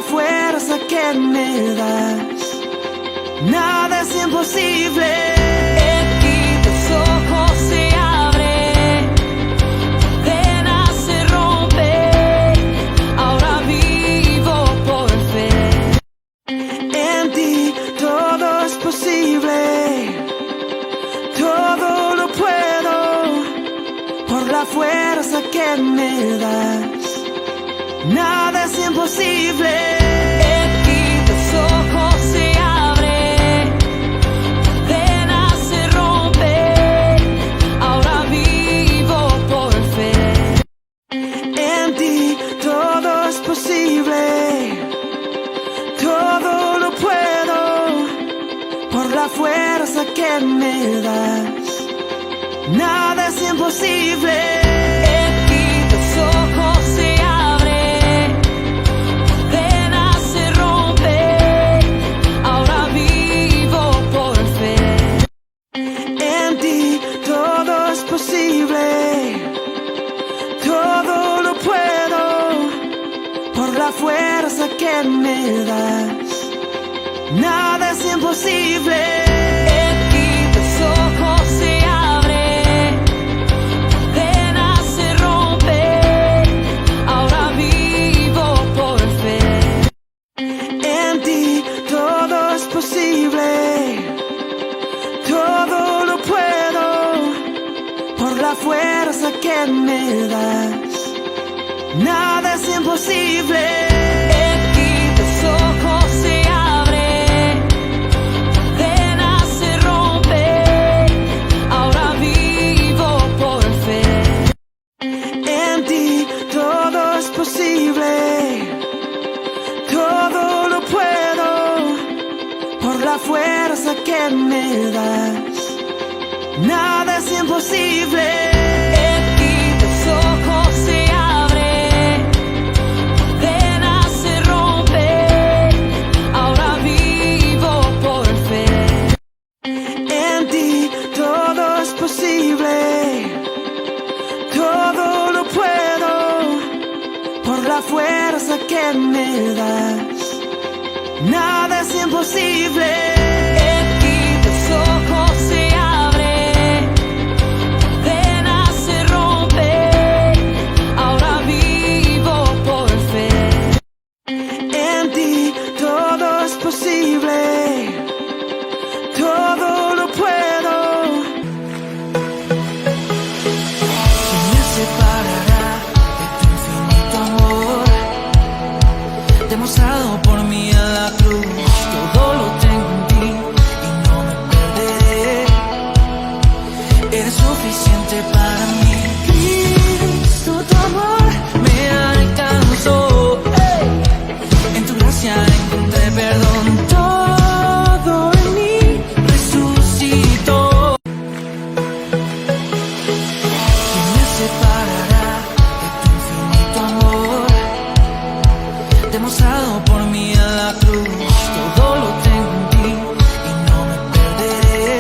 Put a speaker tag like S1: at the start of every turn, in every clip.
S1: la fuerza que me das. Nada es imposible. En ti tus ojos se abren, cadenas se rompen. Ahora vivo por fe. En ti todo es posible. Todo lo puedo por la fuerza que me das. Nada es imposible. En ti tus ojos se abren, cadenas se rompen. Ahora vivo por fe. En ti todo es posible. Todo lo puedo por la fuerza que me das. Nada es imposible. En ti tus ojos se abren, cadenas se rompen. Ahora vivo por fe. En ti todo es posible. Todo lo puedo por la fuerza que me das. Nada es imposible. En ti tus ojos se abren, cadenas se rompen. Ahora vivo por fe. En ti todo es posible. Todo lo puedo por la fuerza que me das. Nada es imposible. En ti tus ojos se abren, cadenas se rompen. Ahora vivo por fe. En ti todo es posible. Todo lo puedo por la fuerza que me das. Nada es imposible. En ti tus ojos se abren, cadenas se rompen. Ahora vivo por fe. En ti todo es posible. Todo lo puedo por la fuerza que me das. Nada es imposible. En ti tus ojos se abren, cadenas se rompen. Ahora vivo por fe. En ti todo es posible. Todo lo puedo. ¿Quién me separará de tu infinito amor? Demostrado por mí en la cruz. Todo lo tengo en ti y no me perderé. Eres suficiente para mí. Cristo, tu amor me alcanzó. ¡Hey! En tu gracia encontré perdón. Todo en mí resucitó. ¿Quién me separará de tu infinito amor? Demostrado por mí en la cruz. Todo lo tengo en ti y no me perderé.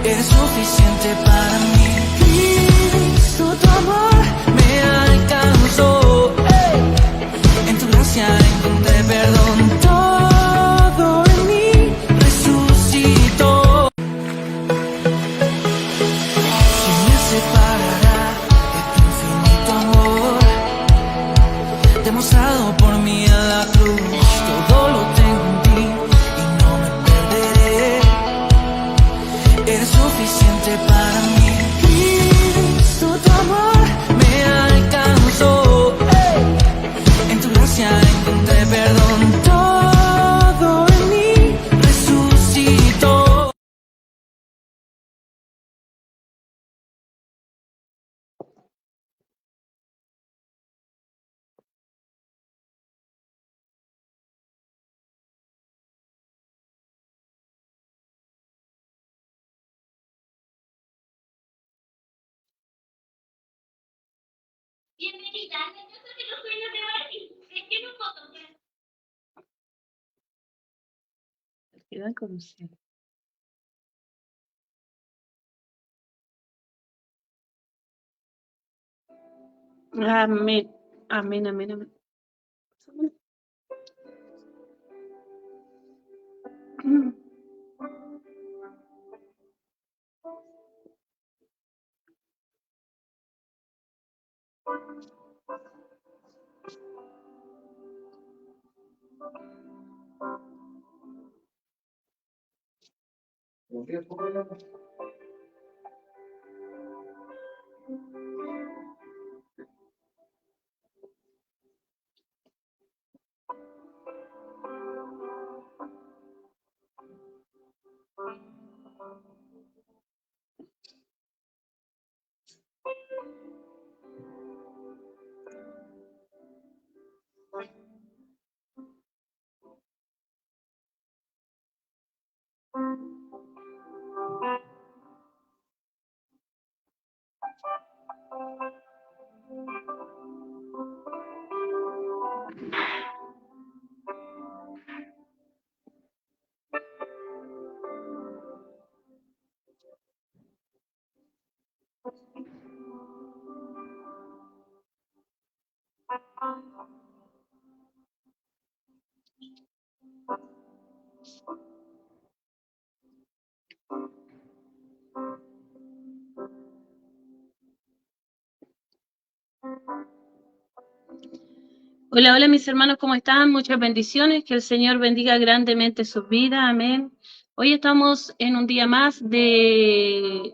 S1: Eres suficiente para mí. Cristo, tu amor me alcanzó. ¡Hey! En tu gracia encontré perdón. Todo en mí resucitó. ¿Quién me separará de tu infinito amor? Demostrado por mí en la cruz. Todo lo tengo en ti y no me perderé. Eres suficiente para mí. Cristo, tu amor me alcanzó. ¡Hey! En tu gracia encontré perdón. Todo en mí resucitó.
S2: Bienvenida, yo soy los sueños de Barbie. Recibe un botón.
S3: Quedan como siempre. Amén, amén, amén, amén.
S4: Hola, hola mis hermanos, ¿cómo están? Muchas bendiciones, que el Señor bendiga grandemente sus vidas, amén. Hoy estamos en un día más de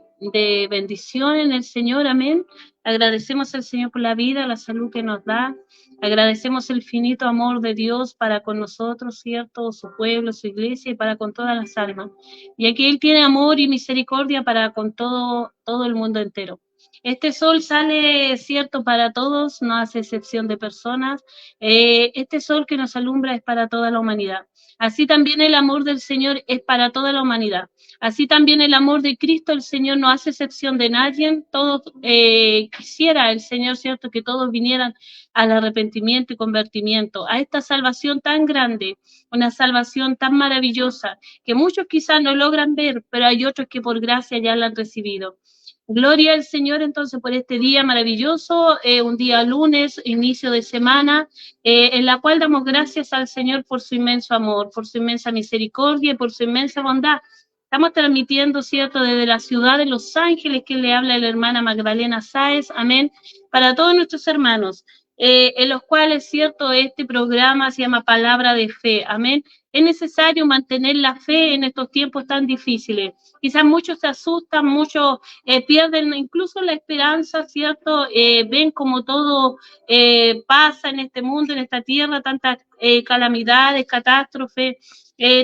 S4: bendición en el Señor, amén. Agradecemos al Señor por la vida, la salud que nos da. Agradecemos el infinito amor de Dios para con nosotros, ¿cierto? Su pueblo, su iglesia y para con todas las almas. Y aquí Él tiene amor y misericordia para con todo el mundo entero. Este sol sale, cierto, para todos, no hace excepción de personas. Este sol que nos alumbra es para toda la humanidad. Así también el amor del Señor es para toda la humanidad. Así también el amor de Cristo, el Señor no hace excepción de nadie. Todos quisiera el Señor, cierto, que todos vinieran al arrepentimiento y convertimiento, a esta salvación tan grande, una salvación tan maravillosa, que muchos quizás no logran ver, pero hay otros que por gracia ya la han recibido. Gloria al Señor entonces por este día maravilloso, un día lunes, inicio de semana, en la cual damos gracias al Señor por su inmenso amor, por su inmensa misericordia y por su inmensa bondad. Estamos transmitiendo, ¿cierto?, desde la ciudad de Los Ángeles, que le habla la hermana Magdalena Sáez, amén, para todos nuestros hermanos, en los cuales, ¿cierto?, este programa se llama Palabra de Fe, amén. Es necesario mantener la fe en estos tiempos tan difíciles. Quizás muchos se asustan, muchos pierden incluso la esperanza, ¿cierto? Ven como todo pasa en este mundo, en esta tierra, tantas calamidades, catástrofes,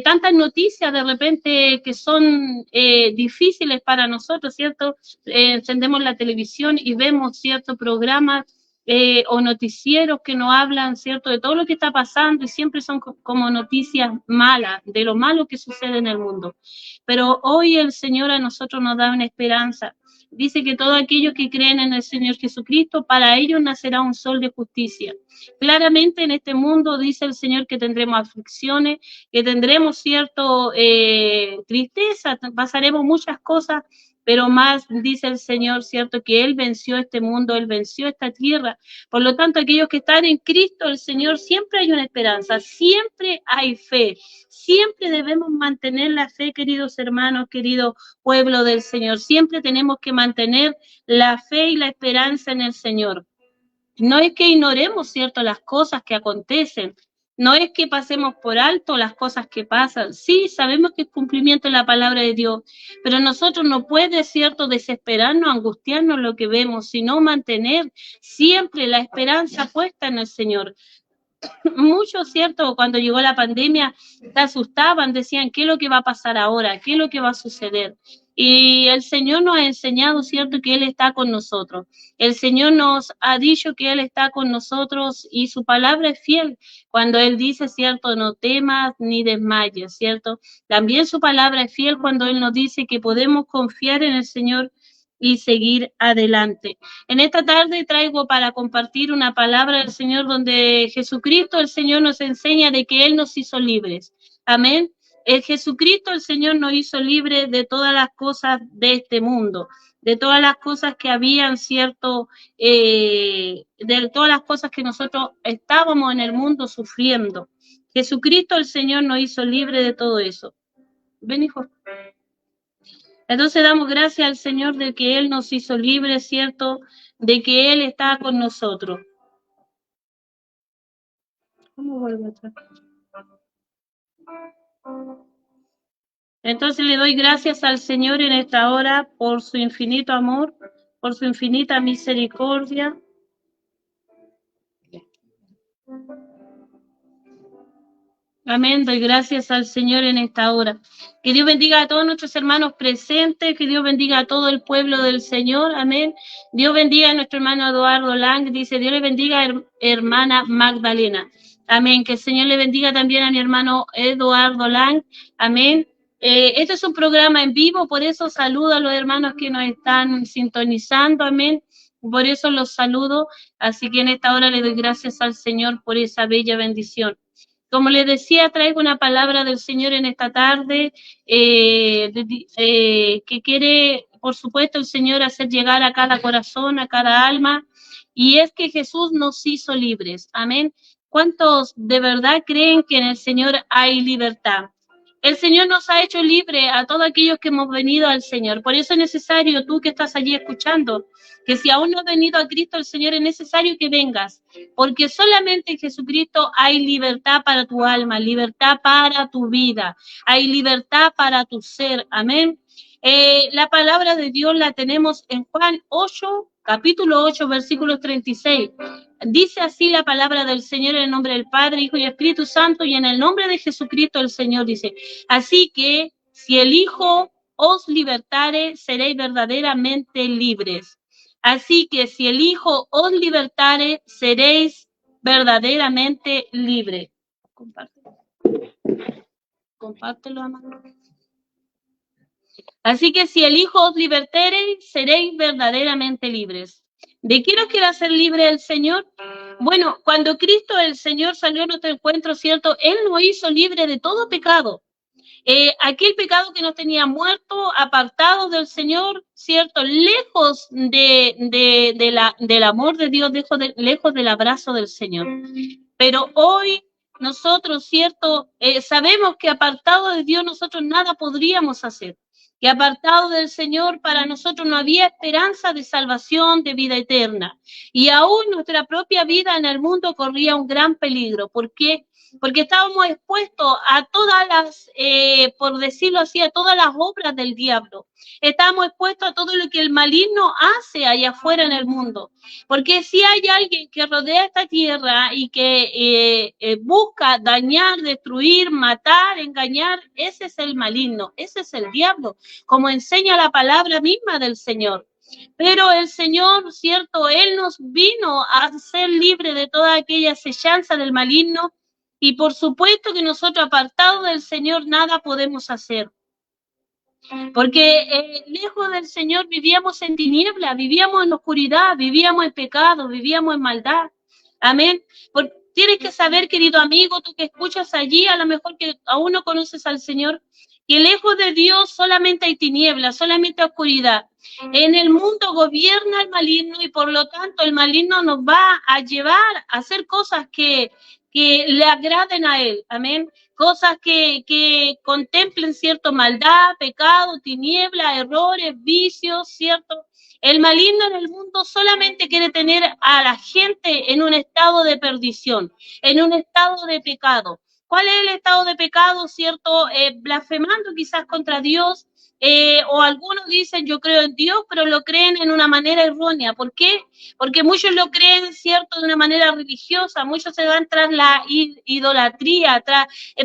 S4: tantas noticias de repente que son difíciles para nosotros, ¿cierto? Encendemos la televisión y vemos ciertos programas o noticieros que nos hablan, ¿cierto?, de todo lo que está pasando y siempre son como noticias malas, de lo malo que sucede en el mundo. Pero hoy el Señor a nosotros nos da una esperanza. Dice que todos aquellos que creen en el Señor Jesucristo, para ellos nacerá un sol de justicia. Claramente en este mundo dice el Señor que tendremos aflicciones, que tendremos cierto tristeza, pasaremos muchas cosas, pero más dice el Señor, ¿cierto?, que Él venció este mundo, Él venció esta tierra. Por lo tanto, aquellos que están en Cristo, el Señor, siempre hay una esperanza, siempre hay fe, siempre debemos mantener la fe, queridos hermanos, querido pueblo del Señor, siempre tenemos que mantener la fe y la esperanza en el Señor. No es que ignoremos, ¿cierto?, las cosas que acontecen, no es que pasemos por alto las cosas que pasan. Sí, sabemos que es cumplimiento de la palabra de Dios, pero nosotros no puede, ¿cierto?, desesperarnos, angustiarnos lo que vemos, sino mantener siempre la esperanza puesta en el Señor. Muchos, ¿cierto?, cuando llegó la pandemia, se asustaban, decían, ¿qué es lo que va a pasar ahora? ¿Qué es lo que va a suceder? Y el Señor nos ha enseñado, ¿cierto?, que Él está con nosotros. El Señor nos ha dicho que Él está con nosotros y su palabra es fiel. Cuando Él dice, ¿cierto?, no temas ni desmayes, ¿cierto? También su palabra es fiel cuando Él nos dice que podemos confiar en el Señor y seguir adelante. En esta tarde traigo para compartir una palabra del Señor donde Jesucristo, el Señor, nos enseña de que Él nos hizo libres. Amén. El Jesucristo, el Señor, nos hizo libres de todas las cosas de este mundo, de todas las cosas que habían, ¿cierto? De todas las cosas que nosotros estábamos en el mundo sufriendo. Jesucristo, el Señor, nos hizo libres de todo eso. Ven, hijo. Entonces damos gracias al Señor de que Él nos hizo libres, ¿cierto? De que Él está con nosotros. ¿Cómo vuelvo atrás? Entonces le doy gracias al Señor en esta hora por su infinito amor, por su infinita misericordia. Amén, doy gracias al Señor en esta hora. Que Dios bendiga a todos nuestros hermanos presentes, que Dios bendiga a todo el pueblo del Señor, amén. Dios bendiga a nuestro hermano Eduardo Lang, dice, Dios le bendiga a hermana Magdalena, amén. Que el Señor le bendiga también a mi hermano Eduardo Lang, amén. Este es un programa en vivo, por eso saludo a los hermanos que nos están sintonizando, amén. Por eso los saludo, así que en esta hora le doy gracias al Señor por esa bella bendición. Como les decía, traigo una palabra del Señor en esta tarde que quiere, por supuesto, el Señor hacer llegar a cada corazón, a cada alma, y es que Jesús nos hizo libres. Amén. ¿Cuántos de verdad creen que en el Señor hay libertad? El Señor nos ha hecho libre a todos aquellos que hemos venido al Señor. Por eso es necesario, tú que estás allí escuchando, que si aún no has venido a Cristo el Señor, es necesario que vengas, porque solamente en Jesucristo hay libertad para tu alma, libertad para tu vida, hay libertad para tu ser. Amén. La palabra de Dios la tenemos en Juan 8, capítulo 8, versículo 36. Dice así la palabra del Señor en el nombre del Padre, Hijo y Espíritu Santo, y en el nombre de Jesucristo el Señor dice, así que si el Hijo os libertare, seréis verdaderamente libres. Así que si el Hijo os libertare, seréis verdaderamente libres. Compártelo. Compártelo, amado. Así que si el Hijo os libertare, seréis verdaderamente libres. ¿De qué nos quiere hacer libre el Señor? Bueno, cuando Cristo el Señor salió a nuestro encuentro, ¿cierto? Él nos hizo libre de todo pecado. Aquel pecado que nos tenía muerto, apartados del Señor, ¿cierto? Lejos del amor de Dios, lejos del abrazo del Señor. Pero hoy nosotros, ¿cierto? Sabemos que apartados de Dios nosotros nada podríamos hacer. Que apartado del Señor para nosotros no había esperanza de salvación, de vida eterna. Y aún nuestra propia vida en el mundo corría un gran peligro. ¿Por qué? Porque estábamos expuestos a todas las, por decirlo así, a todas las obras del diablo. Estábamos expuestos a todo lo que el maligno hace allá afuera en el mundo. Porque si hay alguien que rodea esta tierra y que busca dañar, destruir, matar, engañar, ese es el maligno, ese es el diablo, como enseña la palabra misma del Señor. Pero el Señor, cierto, Él nos vino a ser libre de toda aquella acechanza del maligno. Y por supuesto que nosotros, apartados del Señor, nada podemos hacer. Porque lejos del Señor vivíamos en tinieblas, vivíamos en oscuridad, vivíamos en pecado, vivíamos en maldad. Amén. Tienes que saber, querido amigo, tú que escuchas allí, a lo mejor que aún no conoces al Señor, que lejos de Dios solamente hay tinieblas, solamente oscuridad. En el mundo gobierna el maligno y por lo tanto el maligno nos va a llevar a hacer cosas que le agraden a él, amén, cosas que contemplen, cierto, maldad, pecado, tiniebla, errores, vicios, cierto. El maligno en el mundo solamente quiere tener a la gente en un estado de perdición, en un estado de pecado. ¿Cuál es el estado de pecado, cierto? Blasfemando quizás contra Dios, o algunos dicen yo creo en Dios, pero lo creen en una manera errónea. ¿Por qué? Porque muchos lo creen, cierto, de una manera religiosa, muchos se van tras la idolatría,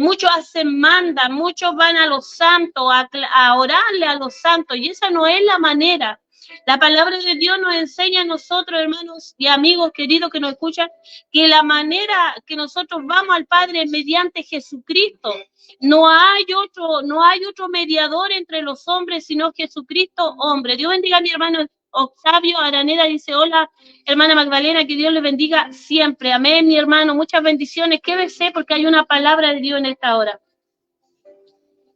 S4: muchos hacen manda, muchos van a los santos, a orarle a los santos, y esa no es la manera. La palabra de Dios nos enseña a nosotros, hermanos y amigos queridos que nos escuchan, que la manera que nosotros vamos al Padre es mediante Jesucristo. No hay otro mediador entre los hombres, sino Jesucristo, hombre. Dios bendiga a mi hermano Octavio Araneda, dice, hola, hermana Magdalena, que Dios le bendiga siempre. Amén, mi hermano, muchas bendiciones. Quédese porque hay una palabra de Dios en esta hora.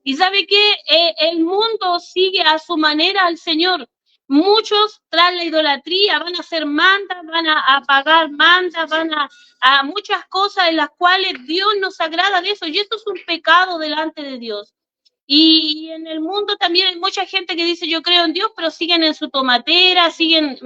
S4: Y ¿sabe qué? El mundo sigue a su manera al Señor. Muchos tras la idolatría van a hacer mandas, van a pagar mandas, van a muchas cosas en las cuales Dios nos agrada de eso. Y esto es un pecado delante de Dios. Y en el mundo también hay mucha gente que dice yo creo en Dios, pero siguen en su tomatera, siguen,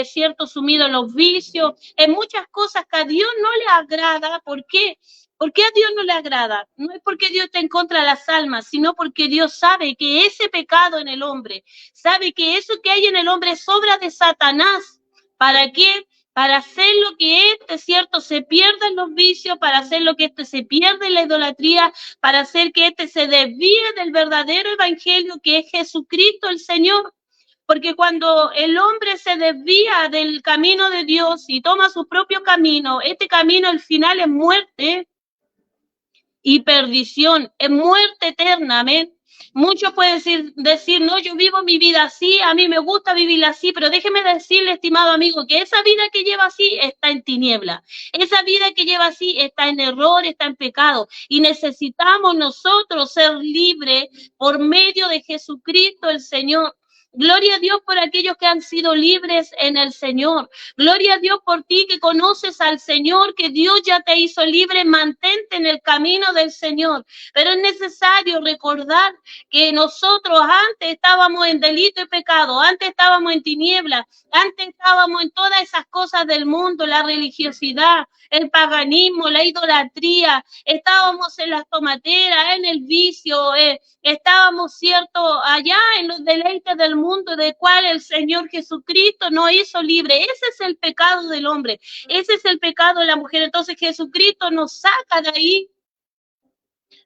S4: cierto, sumidos en los vicios, en muchas cosas que a Dios no le agrada. ¿Por qué? ¿Por qué a Dios no le agrada? No es porque Dios está en contra de las almas, sino porque Dios sabe que ese pecado en el hombre, sabe que eso que hay en el hombre es obra de Satanás. ¿Para qué? Para hacer lo que cierto, se pierda en los vicios, para hacer lo que se pierde en la idolatría, para hacer que se desvíe del verdadero evangelio que es Jesucristo el Señor. Porque cuando el hombre se desvía del camino de Dios y toma su propio camino, este camino al final es muerte y perdición, es muerte eterna, amén. Muchos pueden decir, no, yo vivo mi vida así, a mí me gusta vivirla así, pero déjeme decirle, estimado amigo, que esa vida que lleva así está en tiniebla. Esa vida que lleva así está en error, está en pecado. Y necesitamos nosotros ser libres por medio de Jesucristo el Señor. Gloria a Dios por aquellos que han sido libres en el Señor. Gloria a Dios por ti que conoces al Señor, que Dios ya te hizo libre. Mantente en el camino del Señor. Pero es necesario recordar que nosotros antes estábamos en delito y pecado, antes estábamos en tinieblas, antes estábamos en todas esas cosas del mundo, la religiosidad, el paganismo, la idolatría, estábamos en las tomateras, en el vicio, estábamos, cierto, allá en los deleites del mundo, de cual el Señor Jesucristo nos hizo libre. Ese es el pecado del hombre, ese es el pecado de la mujer. Entonces Jesucristo nos saca de ahí.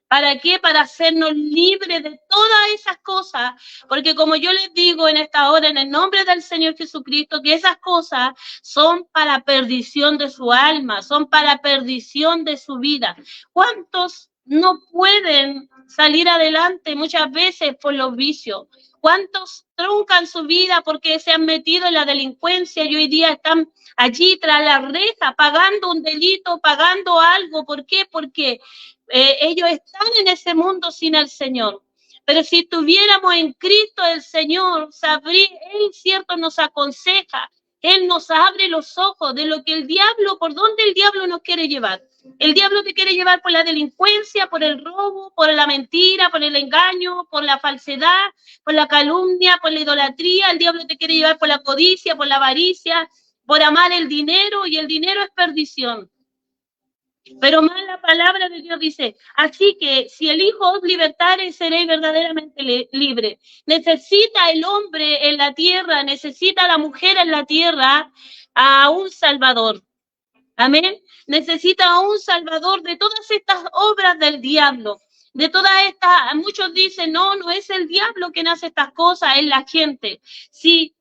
S4: ¿Para qué? Para hacernos libres de todas esas cosas, porque como yo les digo en esta hora, en el nombre del Señor Jesucristo, que esas cosas son para perdición de su alma, son para perdición de su vida. ¿Cuántos no pueden salir adelante muchas veces por los vicios? ¿Cuántos truncan su vida porque se han metido en la delincuencia y hoy día están allí tras la reja, pagando un delito, pagando algo? ¿Por qué? Porque ellos están en ese mundo sin el Señor. Pero si estuviéramos en Cristo el Señor, Él, cierto, nos aconseja, Él nos abre los ojos de lo que el diablo, por dónde el diablo nos quiere llevar. El diablo te quiere llevar por la delincuencia, por el robo, por la mentira, por el engaño, por la falsedad, por la calumnia, por la idolatría. El diablo te quiere llevar por la codicia, por la avaricia, por amar el dinero, y el dinero es perdición. Pero más la palabra de Dios dice, así que si el Hijo os libertare, seréis verdaderamente libre. Necesita el hombre en la tierra, necesita la mujer en la tierra a un Salvador. Amén. Necesita a un Salvador de todas estas obras del diablo. De todas estas, muchos dicen, no es el diablo que hace estas cosas, es la gente. Sí,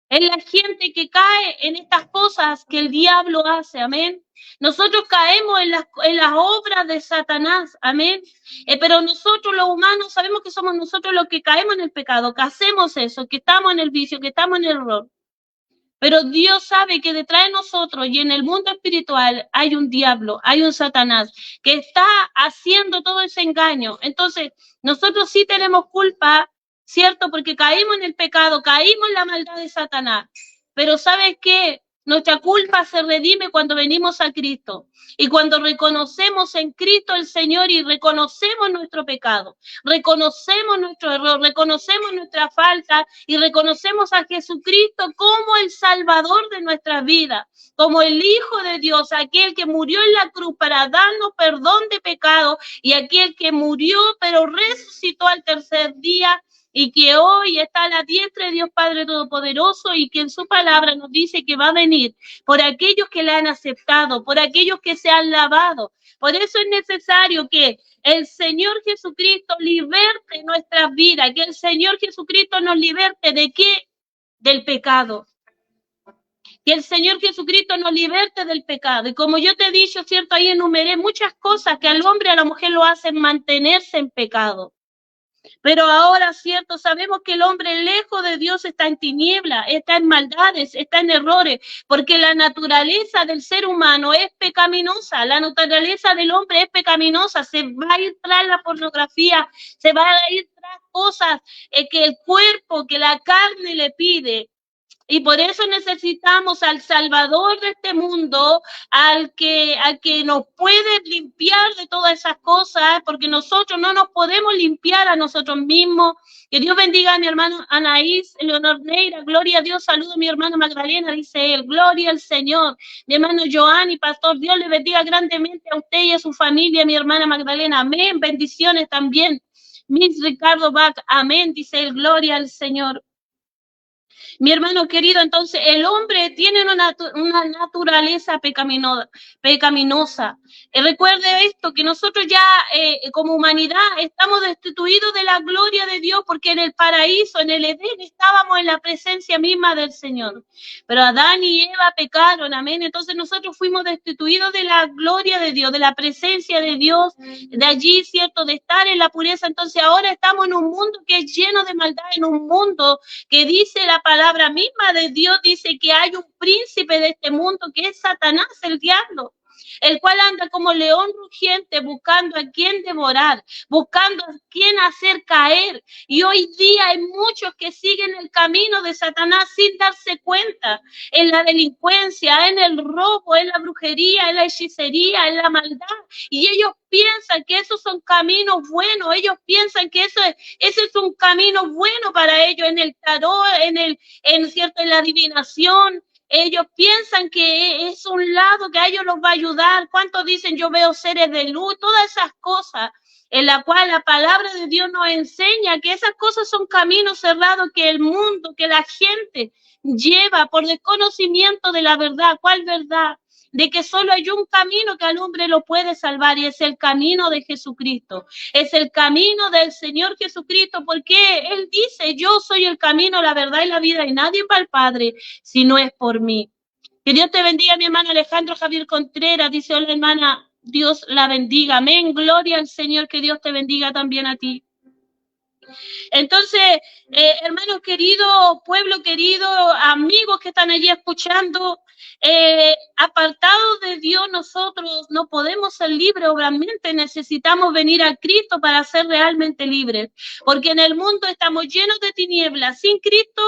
S4: es la gente que cae en estas cosas que el diablo hace, amén. Nosotros caemos en las obras de Satanás, amén. Pero nosotros los humanos sabemos que somos nosotros los que caemos en el pecado, que hacemos eso, que estamos en el vicio, que estamos en el error. Pero Dios sabe que detrás de nosotros y en el mundo espiritual hay un diablo, hay un Satanás que está haciendo todo ese engaño. Entonces, nosotros sí tenemos culpa, ¿cierto? Porque caímos en el pecado, caímos en la maldad de Satanás. Pero ¿sabes qué? Nuestra culpa se redime cuando venimos a Cristo y cuando reconocemos en Cristo el Señor y reconocemos nuestro pecado, reconocemos nuestro error, reconocemos nuestra falta y reconocemos a Jesucristo como el Salvador de nuestras vidas, como el Hijo de Dios, aquel que murió en la cruz para darnos perdón de pecado y aquel que murió pero resucitó al tercer día, y que hoy está a la diestra de Dios Padre Todopoderoso y que en su palabra nos dice que va a venir por aquellos que le han aceptado, por aquellos que se han lavado. Por eso es necesario que el Señor Jesucristo liberte nuestras vidas, que el Señor Jesucristo nos liberte ¿de qué? Del pecado. Que el Señor Jesucristo nos liberte del pecado. Y como yo te he dicho, ¿cierto? Ahí enumeré muchas cosas que al hombre y a la mujer lo hacen mantenerse en pecado. Pero ahora, cierto, sabemos que el hombre lejos de Dios está en tinieblas, está en maldades, está en errores, porque la naturaleza del ser humano es pecaminosa, la naturaleza del hombre es pecaminosa, se va a ir tras la pornografía, se va a ir tras cosas que el cuerpo, que la carne le pide. Y por eso necesitamos al Salvador de este mundo, al que nos puede limpiar de todas esas cosas, porque nosotros no nos podemos limpiar a nosotros mismos. Que Dios bendiga a mi hermano Anaís, Leonor Neira, gloria a Dios, saludo a mi hermana Magdalena, dice él, gloria al Señor. Mi hermano Joan y pastor, Dios le bendiga grandemente a usted y a su familia, mi hermana Magdalena, amén, bendiciones también. Miss Ricardo Bach, amén, dice él, gloria al Señor. Mi hermano querido, entonces el hombre tiene una naturaleza pecaminosa. Recuerde esto, que nosotros ya como humanidad estamos destituidos de la gloria de Dios, porque en el paraíso, en el Edén, estábamos en la presencia misma del Señor. Pero Adán y Eva pecaron, amén. Entonces nosotros fuimos destituidos de la gloria de Dios, de la presencia de Dios, de allí, ¿cierto?, de estar en la pureza. Entonces ahora estamos en un mundo que es lleno de maldad, en un mundo que dice la palabra misma de Dios, dice que hay un príncipe de este mundo que es Satanás, el diablo, el cual anda como león rugiente buscando a quien devorar, buscando a quien hacer caer. Y hoy día hay muchos que siguen el camino de Satanás sin darse cuenta, en la delincuencia, en el robo, en la brujería, en la hechicería, en la maldad. Y ellos piensan que esos son caminos buenos, ellos piensan que ese es un camino bueno para ellos, en el tarot, en la adivinación. Ellos piensan que es un lado que a ellos los va a ayudar. ¿Cuántos dicen yo veo seres de luz? Todas esas cosas en la cual la palabra de Dios nos enseña que esas cosas son caminos cerrados que el mundo, que la gente lleva por desconocimiento de la verdad. ¿Cuál verdad? De que solo hay un camino que al hombre lo puede salvar, y es el camino de Jesucristo, es el camino del Señor Jesucristo, porque Él dice, yo soy el camino, la verdad y la vida, y nadie va al Padre si no es por mí. Que Dios te bendiga, mi hermano Alejandro Javier Contreras, dice, hola hermana, Dios la bendiga, amén, gloria al Señor, que Dios te bendiga también a ti. Entonces, hermanos queridos, pueblo querido, amigos que están allí escuchando, apartados de Dios, nosotros no podemos ser libres, obviamente necesitamos venir a Cristo para ser realmente libres, porque en el mundo estamos llenos de tinieblas. Sin Cristo,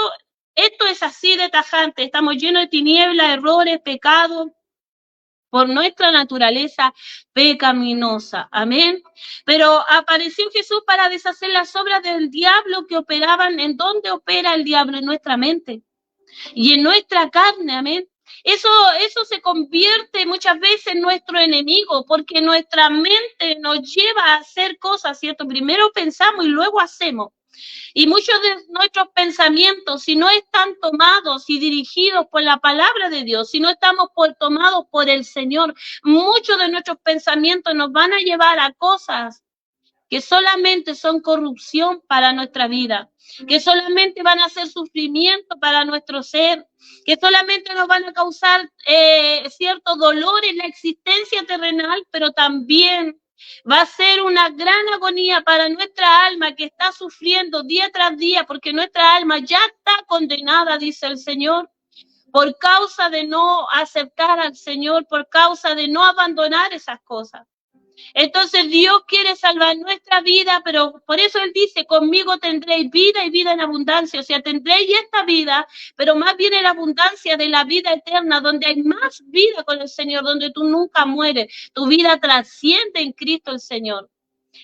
S4: esto es así de tajante, estamos llenos de tinieblas, errores, pecados, por nuestra naturaleza pecaminosa, amén. Pero apareció Jesús para deshacer las obras del diablo que operaban. ¿En dónde opera el diablo? En nuestra mente y en nuestra carne, amén. Eso se convierte muchas veces en nuestro enemigo, porque nuestra mente nos lleva a hacer cosas, ¿cierto? Primero pensamos y luego hacemos. Y muchos de nuestros pensamientos, si no están tomados y dirigidos por la palabra de Dios, si no estamos tomados por el Señor, muchos de nuestros pensamientos nos van a llevar a cosas que solamente son corrupción para nuestra vida, que solamente van a ser sufrimiento para nuestro ser, que solamente nos van a causar cierto dolor en la existencia terrenal, pero también va a ser una gran agonía para nuestra alma que está sufriendo día tras día, porque nuestra alma ya está condenada, dice el Señor, por causa de no aceptar al Señor, por causa de no abandonar esas cosas. Entonces Dios quiere salvar nuestra vida, pero por eso Él dice, conmigo tendréis vida y vida en abundancia. O sea, tendréis esta vida, pero más bien en la abundancia de la vida eterna, donde hay más vida con el Señor, donde tú nunca mueres. Tu vida trasciende en Cristo el Señor.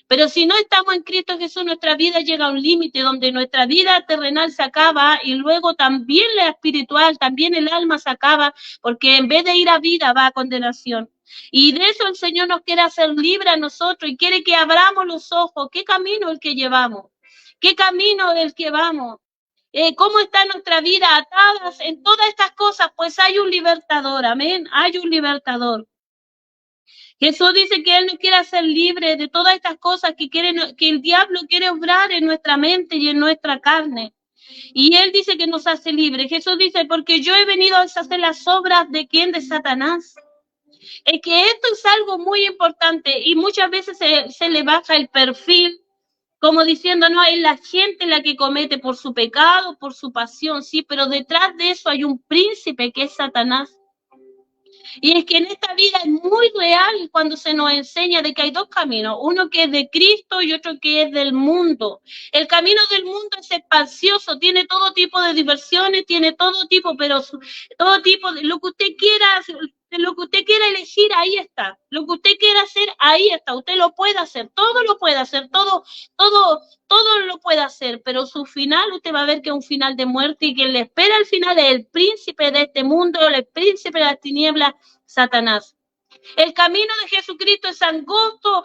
S4: Pero si no estamos en Cristo Jesús, nuestra vida llega a un límite donde nuestra vida terrenal se acaba, y luego también la espiritual, también el alma se acaba, porque en vez de ir a vida va a condenación. Y de eso el Señor nos quiere hacer libre a nosotros y quiere que abramos los ojos. ¿Qué camino es el que llevamos? ¿Qué camino es el que vamos? ¿Cómo está nuestra vida atadas en todas estas cosas? Pues hay un libertador, amén, hay un libertador. Jesús dice que Él nos quiere hacer libre de todas estas cosas que el diablo quiere obrar en nuestra mente y en nuestra carne. Y Él dice que nos hace libre. Jesús dice, porque yo he venido a deshacer las obras de ¿quién? De Satanás. Es que esto es algo muy importante y muchas veces se le baja el perfil, como diciendo, no, es la gente la que comete por su pecado, por su pasión, sí, pero detrás de eso hay un príncipe que es Satanás. Y es que en esta vida es muy real cuando se nos enseña de que hay dos caminos, uno que es de Cristo y otro que es del mundo. El camino del mundo es espacioso, tiene todo tipo de diversiones, tiene todo tipo, pero todo tipo de lo que usted quiera, lo que usted quiera elegir, ahí está. Lo que usted quiera hacer, ahí está. Usted lo puede hacer, todo lo puede hacer, todo lo puede hacer, pero su final, usted va a ver que es un final de muerte y quien le espera al final es el príncipe de este mundo, el príncipe de las tinieblas, Satanás. El camino de Jesucristo es angosto,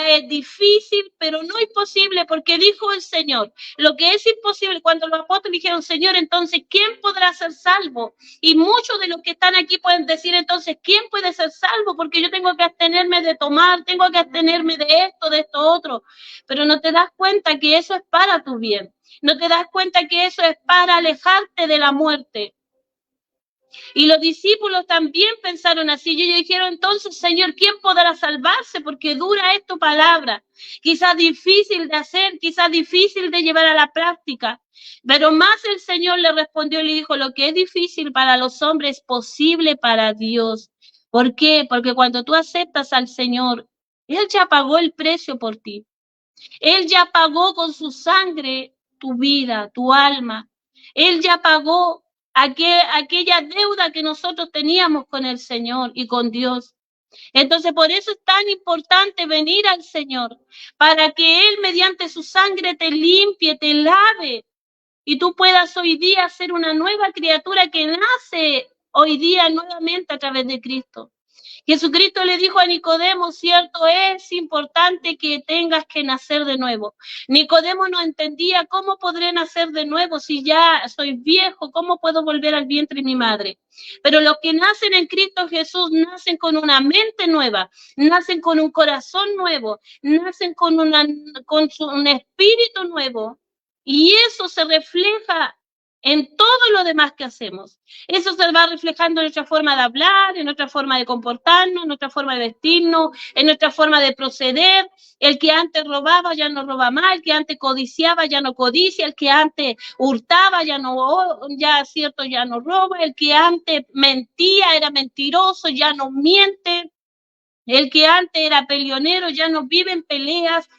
S4: es difícil, pero no imposible, porque dijo el Señor, lo que es imposible, cuando los apóstoles dijeron, Señor, entonces, ¿quién podrá ser salvo? Y muchos de los que están aquí pueden decir, entonces, ¿quién puede ser salvo? Porque yo tengo que abstenerme de tomar, tengo que abstenerme de esto otro, pero no te das cuenta que eso es para tu bien, no te das cuenta que eso es para alejarte de la muerte. Y los discípulos también pensaron así. Y ellos dijeron, entonces, Señor, ¿quién podrá salvarse? Porque dura es tu palabra. Quizás difícil de hacer, quizás difícil de llevar a la práctica. Pero más el Señor le respondió y le dijo, lo que es difícil para los hombres es posible para Dios. ¿Por qué? Porque cuando tú aceptas al Señor, Él ya pagó el precio por ti. Él ya pagó con su sangre tu vida, tu alma. Él ya pagó aquella deuda que nosotros teníamos con el Señor y con Dios. Entonces, por eso es tan importante venir al Señor, para que Él mediante su sangre te limpie, te lave, y tú puedas hoy día ser una nueva criatura que nace hoy día nuevamente a través de Cristo. Jesucristo le dijo a Nicodemo, cierto, es importante que tengas que nacer de nuevo. Nicodemo no entendía cómo podré nacer de nuevo si ya soy viejo, cómo puedo volver al vientre de mi madre. Pero los que nacen en Cristo Jesús nacen con una mente nueva, nacen con un corazón nuevo, nacen con un espíritu nuevo. Y eso se refleja en todo lo demás que hacemos. Eso se va reflejando en nuestra forma de hablar, en nuestra forma de comportarnos, en nuestra forma de vestirnos, en nuestra forma de proceder. El que antes robaba ya no roba más, el que antes codiciaba ya no codicia, el que antes hurtaba ya no roba, el que antes mentía era mentiroso, ya no miente. El que antes era peleonero ya no vive en peleas.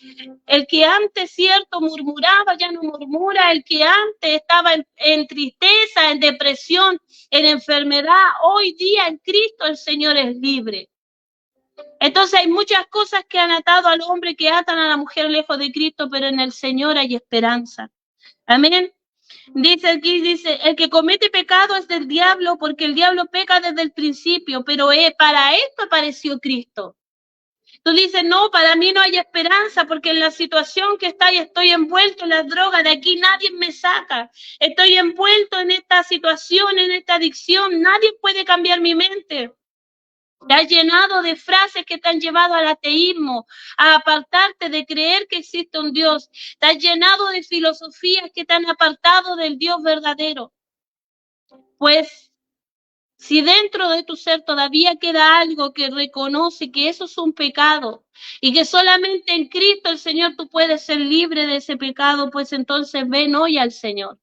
S4: El que antes, cierto, murmuraba ya no murmura. El que antes estaba en tristeza, en depresión, en enfermedad, hoy día en Cristo el Señor es libre. Entonces hay muchas cosas que han atado al hombre, que atan a la mujer lejos de Cristo, pero en el Señor hay esperanza. Amén. Dice aquí, el que comete pecado es del diablo, porque el diablo peca desde el principio, pero para esto apareció Cristo. Tú dices, no, para mí no hay esperanza, porque en la situación que estoy envuelto en las drogas, de aquí nadie me saca. Estoy envuelto en esta situación, en esta adicción, nadie puede cambiar mi mente. Te has llenado de frases que te han llevado al ateísmo, a apartarte de creer que existe un Dios. Te has llenado de filosofías que te han apartado del Dios verdadero. Pues, si dentro de tu ser todavía queda algo que reconoce que eso es un pecado y que solamente en Cristo el Señor tú puedes ser libre de ese pecado, pues entonces ven hoy al Señor.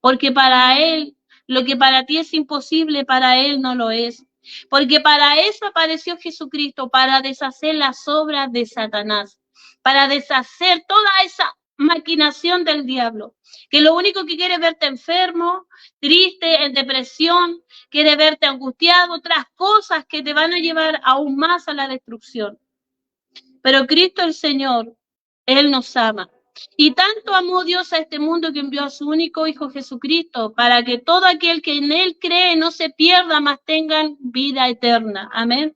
S4: Porque para Él, lo que para ti es imposible, para Él no lo es. Porque para eso apareció Jesucristo, para deshacer las obras de Satanás, para deshacer toda esa maquinación del diablo, que lo único que quiere es verte enfermo, triste, en depresión, quiere verte angustiado, otras cosas que te van a llevar aún más a la destrucción. Pero Cristo el Señor, Él nos ama. Y tanto amó Dios a este mundo que envió a su único Hijo Jesucristo, para que todo aquel que en Él cree no se pierda, mas tengan vida eterna. Amén.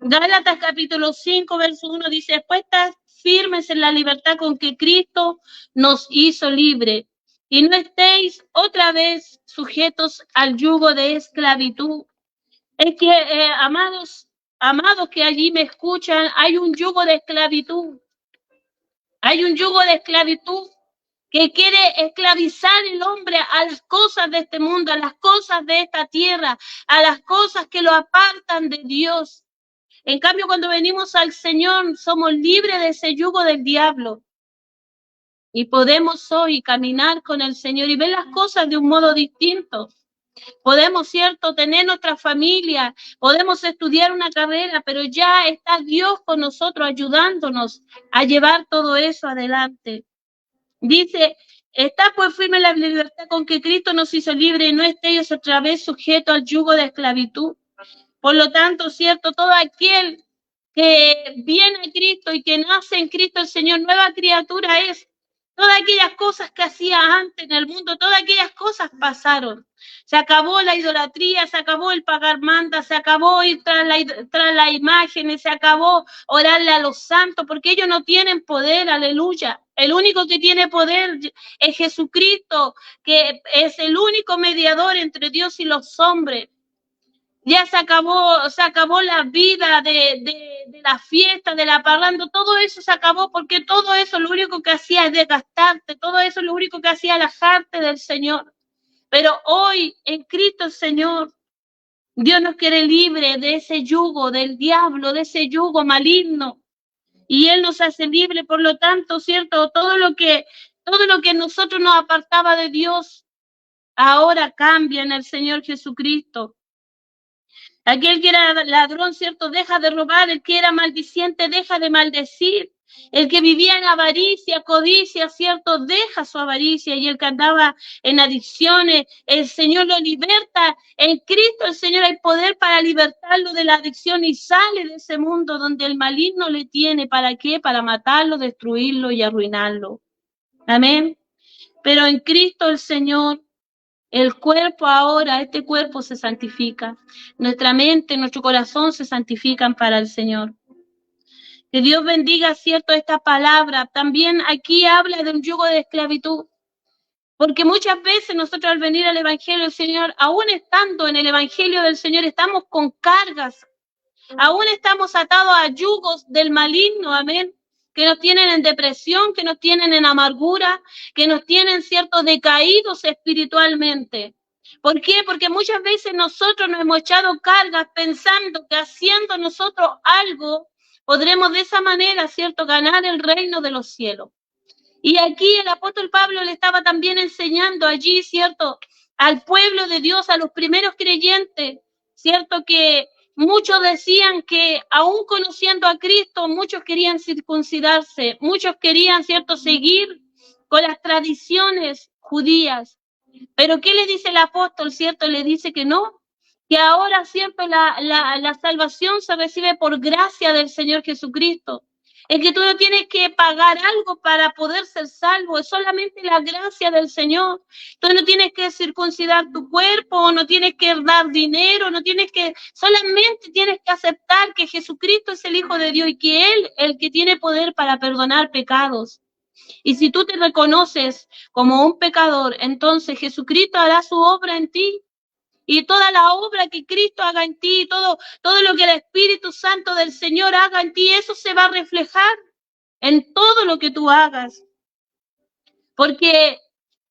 S4: Gálatas capítulo 5, verso 1 dice, puestas firmes en la libertad con que Cristo nos hizo libre, y no estéis otra vez sujetos al yugo de esclavitud. Es que, amados que allí me escuchan, hay un yugo de esclavitud. Hay un yugo de esclavitud que quiere esclavizar el hombre a las cosas de este mundo, a las cosas de esta tierra, a las cosas que lo apartan de Dios. En cambio, cuando venimos al Señor, somos libres de ese yugo del diablo. Y podemos hoy caminar con el Señor y ver las cosas de un modo distinto. Podemos, ¿cierto?, tener nuestra familia, podemos estudiar una carrera, pero ya está Dios con nosotros ayudándonos a llevar todo eso adelante. Dice, está pues firme la libertad con que Cristo nos hizo libre y no estéis otra vez sujetos al yugo de esclavitud. Por lo tanto, ¿cierto?, todo aquel que viene a Cristo y que nace en Cristo el Señor, nueva criatura es. Todas aquellas cosas que hacía antes en el mundo, todas aquellas cosas pasaron. Se acabó la idolatría, se acabó el pagar manda, se acabó ir tras las imágenes, se acabó orarle a los santos, porque ellos no tienen poder, aleluya. El único que tiene poder es Jesucristo, que es el único mediador entre Dios y los hombres. Ya se acabó la vida de la fiesta, de la parranda, todo eso se acabó porque todo eso lo único que hacía es desgastarte, todo eso lo único que hacía alejarte del Señor. Pero hoy en Cristo el Señor, Dios nos quiere libre de ese yugo del diablo, de ese yugo maligno. Y Él nos hace libre, por lo tanto, ¿cierto? Todo lo que nosotros nos apartaba de Dios, ahora cambia en el Señor Jesucristo. Aquel que era ladrón, ¿cierto?, deja de robar. El que era maldiciente, deja de maldecir. El que vivía en avaricia, codicia, ¿cierto?, deja su avaricia. Y el que andaba en adicciones, el Señor lo liberta. En Cristo el Señor hay poder para libertarlo de la adicción y sale de ese mundo donde el maligno le tiene. ¿Para qué? Para matarlo, destruirlo y arruinarlo. Amén. Pero en Cristo el Señor, el cuerpo ahora, este cuerpo se santifica. Nuestra mente, nuestro corazón se santifican para el Señor. Que Dios bendiga, ¿cierto?, esta palabra. También aquí habla de un yugo de esclavitud. Porque muchas veces nosotros al venir al Evangelio del Señor, aún estando en el Evangelio del Señor, estamos con cargas. Aún estamos atados a yugos del maligno, amén, que nos tienen en depresión, que nos tienen en amargura, que nos tienen, cierto, decaídos espiritualmente. ¿Por qué? Porque muchas veces nosotros nos hemos echado cargas pensando que haciendo nosotros algo, podremos de esa manera, cierto, ganar el reino de los cielos. Y aquí el apóstol Pablo le estaba también enseñando allí, cierto, al pueblo de Dios, a los primeros creyentes, cierto, que muchos decían que aún conociendo a Cristo, muchos querían circuncidarse, muchos querían, cierto, seguir con las tradiciones judías. Pero ¿qué le dice el apóstol, cierto? Le dice que no, que ahora siempre la salvación se recibe por gracia del Señor Jesucristo. Es que tú no tienes que pagar algo para poder ser salvo, es solamente la gracia del Señor. Tú no tienes que circuncidar tu cuerpo, no tienes que dar dinero, solamente tienes que aceptar que Jesucristo es el Hijo de Dios y que Él es el que tiene poder para perdonar pecados. Y si tú te reconoces como un pecador, entonces Jesucristo hará su obra en ti. Y toda la obra que Cristo haga en ti, todo lo que el Espíritu Santo del Señor haga en ti, eso se va a reflejar en todo lo que tú hagas. Porque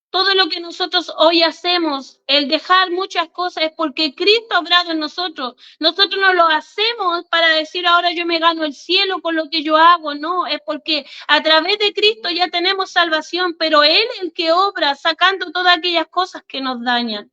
S4: todo lo que nosotros hoy hacemos, el dejar muchas cosas, es porque Cristo ha obrado en nosotros. Nosotros no lo hacemos para decir ahora yo me gano el cielo con lo que yo hago, no, es porque a través de Cristo ya tenemos salvación, pero Él es el que obra sacando todas aquellas cosas que nos dañan.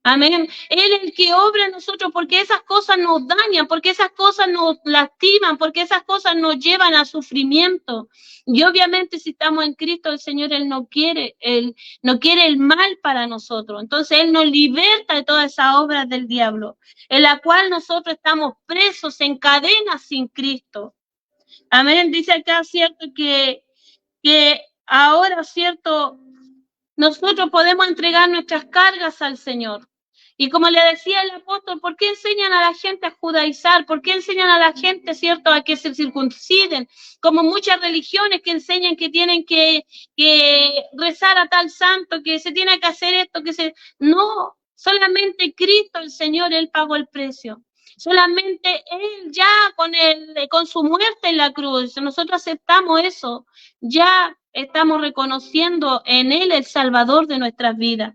S4: Amén. Él es el que obra en nosotros porque esas cosas nos dañan, porque esas cosas nos lastiman, porque esas cosas nos llevan a sufrimiento. Y obviamente si estamos en Cristo, el Señor, Él no quiere el mal para nosotros. Entonces Él nos liberta de todas esas obras del diablo, en la cual nosotros estamos presos en cadenas sin Cristo. Amén. Dice acá, cierto, que ahora, cierto, nosotros podemos entregar nuestras cargas al Señor. Y como le decía el apóstol, ¿por qué enseñan a la gente a judaizar? ¿Por qué enseñan a la gente, cierto, a que se circunciden? Como muchas religiones que enseñan que tienen que rezar a tal santo, que se tiene que hacer esto, No, solamente Cristo, el Señor, Él pagó el precio. Solamente Él ya con su muerte en la cruz, nosotros aceptamos eso, ya estamos reconociendo en Él el Salvador de nuestras vidas.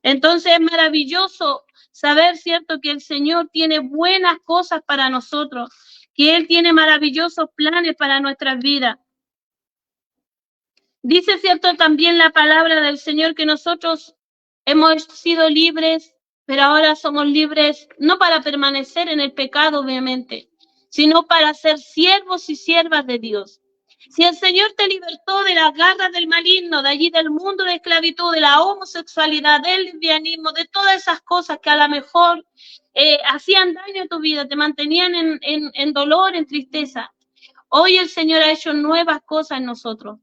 S4: Entonces es maravilloso saber, cierto, que el Señor tiene buenas cosas para nosotros, que Él tiene maravillosos planes para nuestras vidas. Dice, cierto, también la palabra del Señor que nosotros hemos sido libres, pero ahora somos libres no para permanecer en el pecado, obviamente, sino para ser siervos y siervas de Dios. Si el Señor te libertó de las garras del maligno, de allí del mundo de esclavitud, de la homosexualidad, del lesbianismo, de todas esas cosas que a lo mejor hacían daño a tu vida, te mantenían en dolor, en tristeza, hoy el Señor ha hecho nuevas cosas en nosotros.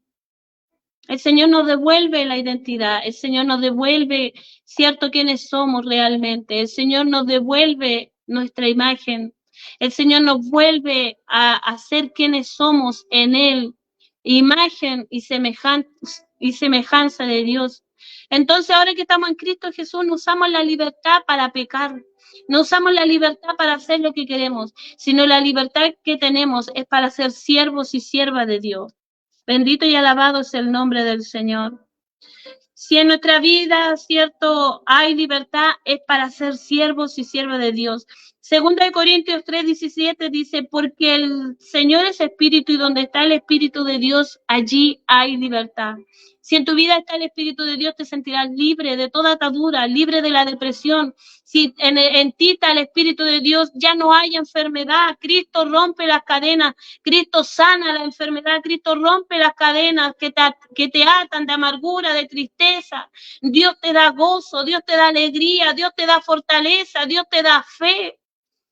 S4: El Señor nos devuelve la identidad, el Señor nos devuelve, cierto, quiénes somos realmente, el Señor nos devuelve nuestra imagen, el Señor nos vuelve a ser quienes somos en Él, imagen y semejanza de Dios. Entonces, ahora que estamos en Cristo Jesús, no usamos la libertad para pecar, no usamos la libertad para hacer lo que queremos, sino la libertad que tenemos es para ser siervos y siervas de Dios. Bendito y alabado es el nombre del Señor. Si en nuestra vida, cierto, hay libertad, es para ser siervos y siervas de Dios. Segunda de Corintios 3:17 dice, porque el Señor es espíritu y donde está el espíritu de Dios, allí hay libertad. Si en tu vida está el Espíritu de Dios, te sentirás libre de toda atadura, libre de la depresión. Si en ti está el Espíritu de Dios, ya no hay enfermedad. Cristo rompe las cadenas, Cristo sana la enfermedad, Cristo rompe las cadenas que te atan de amargura, de tristeza. Dios te da gozo, Dios te da alegría, Dios te da fortaleza, Dios te da fe.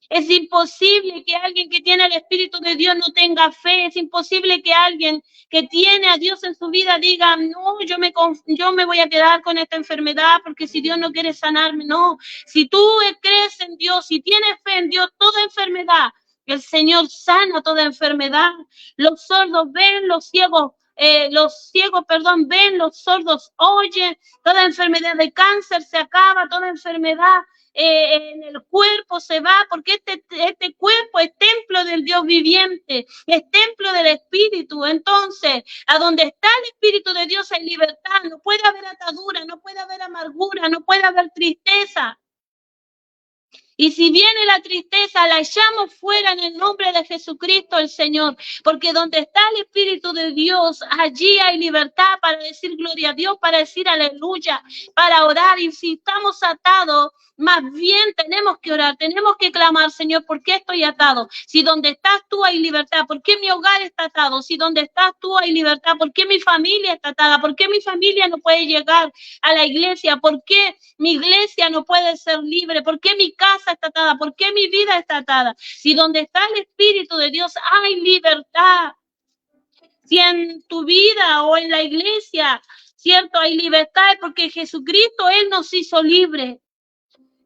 S4: Es imposible que alguien que tiene el Espíritu de Dios no tenga fe. Es imposible que alguien que tiene a Dios en su vida diga, no, yo me voy a quedar con esta enfermedad porque si Dios no quiere sanarme. No, si tú crees en Dios, si tienes fe en Dios, toda enfermedad, el Señor sana toda enfermedad. Los sordos ven, los ciegos ven, los sordos oyen. Toda enfermedad de cáncer se acaba, toda enfermedad en el cuerpo se va, porque este cuerpo es templo del Dios viviente, es templo del Espíritu. Entonces, a donde está el Espíritu de Dios hay libertad, no puede haber atadura, no puede haber amargura, no puede haber tristeza. Y si viene la tristeza, la echamos fuera en el nombre de Jesucristo el Señor, porque donde está el Espíritu de Dios, allí hay libertad para decir gloria a Dios, para decir aleluya, para orar. Y si estamos atados, más bien tenemos que orar, tenemos que clamar, Señor, ¿por qué estoy atado? Si donde estás tú hay libertad, ¿por qué mi hogar está atado? Si donde estás tú hay libertad, ¿por qué mi familia está atada? ¿Por qué mi familia no puede llegar a la iglesia? ¿Por qué mi iglesia no puede ser libre? ¿Por qué mi casa está atada? ¿Por qué mi vida está atada? Si donde está el Espíritu de Dios hay libertad. Si en tu vida o en la iglesia, cierto, hay libertad, es porque Jesucristo, Él nos hizo libres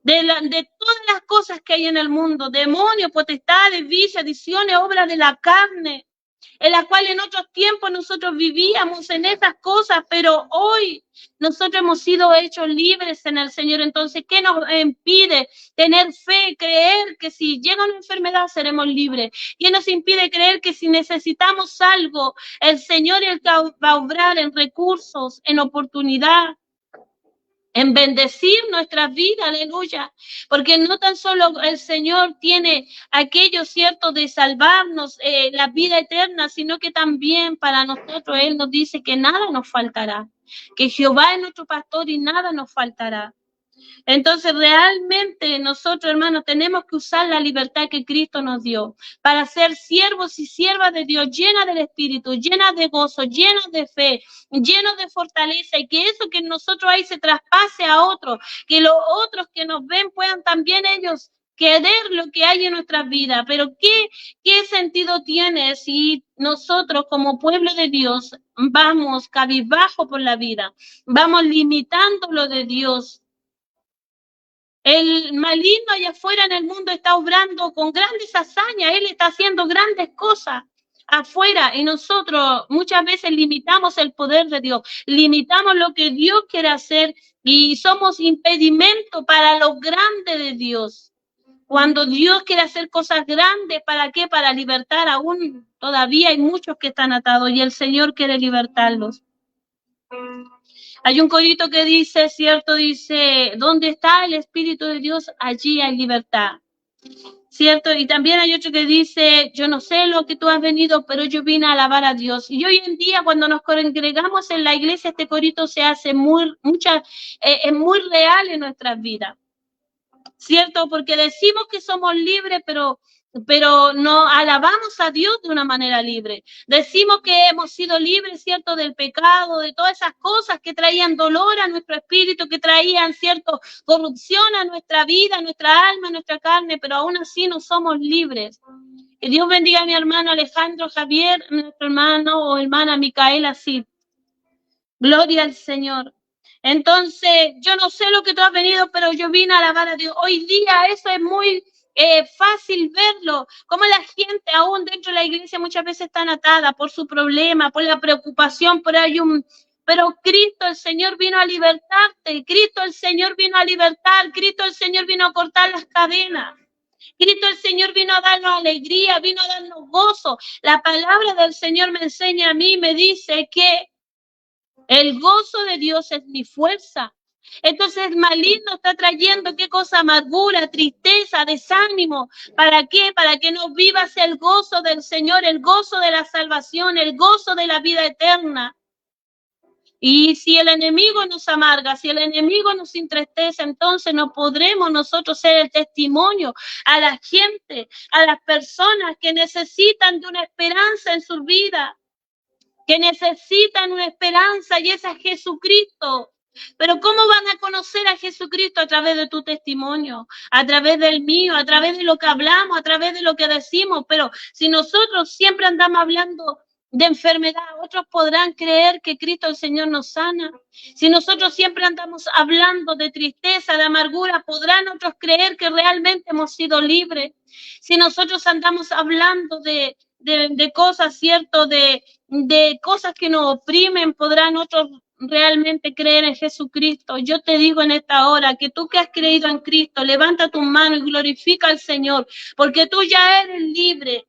S4: de todas las cosas que hay en el mundo, demonios, potestades, vicios, adicciones, obras de la carne, en las cuales en otros tiempos nosotros vivíamos en esas cosas, pero hoy nosotros hemos sido hechos libres en el Señor. Entonces, ¿qué nos impide tener fe, creer que si llega una enfermedad seremos libres? ¿Qué nos impide creer que si necesitamos algo, el Señor va a obrar en recursos, en oportunidad, en bendecir nuestras vidas? Aleluya, porque no tan solo el Señor tiene aquello cierto de salvarnos la vida eterna, sino que también para nosotros Él nos dice que nada nos faltará, que Jehová es nuestro pastor y nada nos faltará. Entonces, realmente nosotros, hermanos, tenemos que usar la libertad que Cristo nos dio para ser siervos y siervas de Dios, llenas del Espíritu, llenas de gozo, llenas de fe, llenos de fortaleza, y que eso que nosotros ahí se traspase a otros, que los otros que nos ven puedan también ellos querer lo que hay en nuestras vidas. Pero ¿qué sentido tiene si nosotros como pueblo de Dios vamos cabizbajo por la vida, vamos limitando lo de Dios? El maligno allá afuera en el mundo está obrando con grandes hazañas, él está haciendo grandes cosas afuera y nosotros muchas veces limitamos el poder de Dios, limitamos lo que Dios quiere hacer y somos impedimento para lo grande de Dios. Cuando Dios quiere hacer cosas grandes, ¿para qué? Para libertar aún. Todavía hay muchos que están atados y el Señor quiere libertarlos. Hay un corito que dice, cierto, dice, ¿dónde está el Espíritu de Dios? Allí hay libertad. ¿cierto? Y también hay otro que dice, yo no sé lo que tú has venido, pero yo vine a alabar a Dios. Y hoy en día, cuando nos congregamos en la iglesia, este corito se hace es muy real en nuestras vidas, ¿cierto? Porque decimos que somos libres, pero no alabamos a Dios de una manera libre. Decimos que hemos sido libres, ¿cierto? Del pecado, de todas esas cosas que traían dolor a nuestro espíritu, que traían, ¿cierto? Corrupción a nuestra vida, a nuestra alma, a nuestra carne, pero aún así no somos libres. Que Dios bendiga a mi hermano Alejandro Javier, nuestro hermano o hermana Micaela Cid. Gloria al Señor. Entonces, yo no sé lo que tú has venido, pero yo vine a alabar a Dios. Hoy día eso es muy fácil verlo, como la gente aún dentro de la iglesia muchas veces están atada por su problema, por la preocupación, pero Cristo el Señor vino a libertarte, Cristo el Señor vino a libertar, Cristo el Señor vino a cortar las cadenas. Cristo el Señor vino a darnos alegría, vino a darnos gozo. La palabra del Señor me enseña a mí, me dice que el gozo de Dios es mi fuerza. Entonces el maligno está trayendo qué cosa, amargura, tristeza, desánimo. ¿Para qué? Para que no vivas el gozo del Señor, el gozo de la salvación, el gozo de la vida eterna. Y si el enemigo nos amarga, si el enemigo nos entristece, entonces no podremos nosotros ser el testimonio a la gente, a las personas que necesitan de una esperanza en su vida, que necesitan una esperanza, y esa es Jesucristo. Pero ¿cómo van a conocer a Jesucristo? A través de tu testimonio, a través del mío, a través de lo que hablamos, a través de lo que decimos. Pero si nosotros siempre andamos hablando de enfermedad, otros podrán creer que Cristo el Señor nos sana. Si nosotros siempre andamos hablando de tristeza, de amargura, podrán otros creer que realmente hemos sido libres. Si nosotros andamos hablando de cosas, ¿cierto? De cosas que nos oprimen, podrán otros realmente creer en Jesucristo. Yo te digo en esta hora que tú que has creído en Cristo, levanta tu mano y glorifica al Señor, porque tú ya eres libre.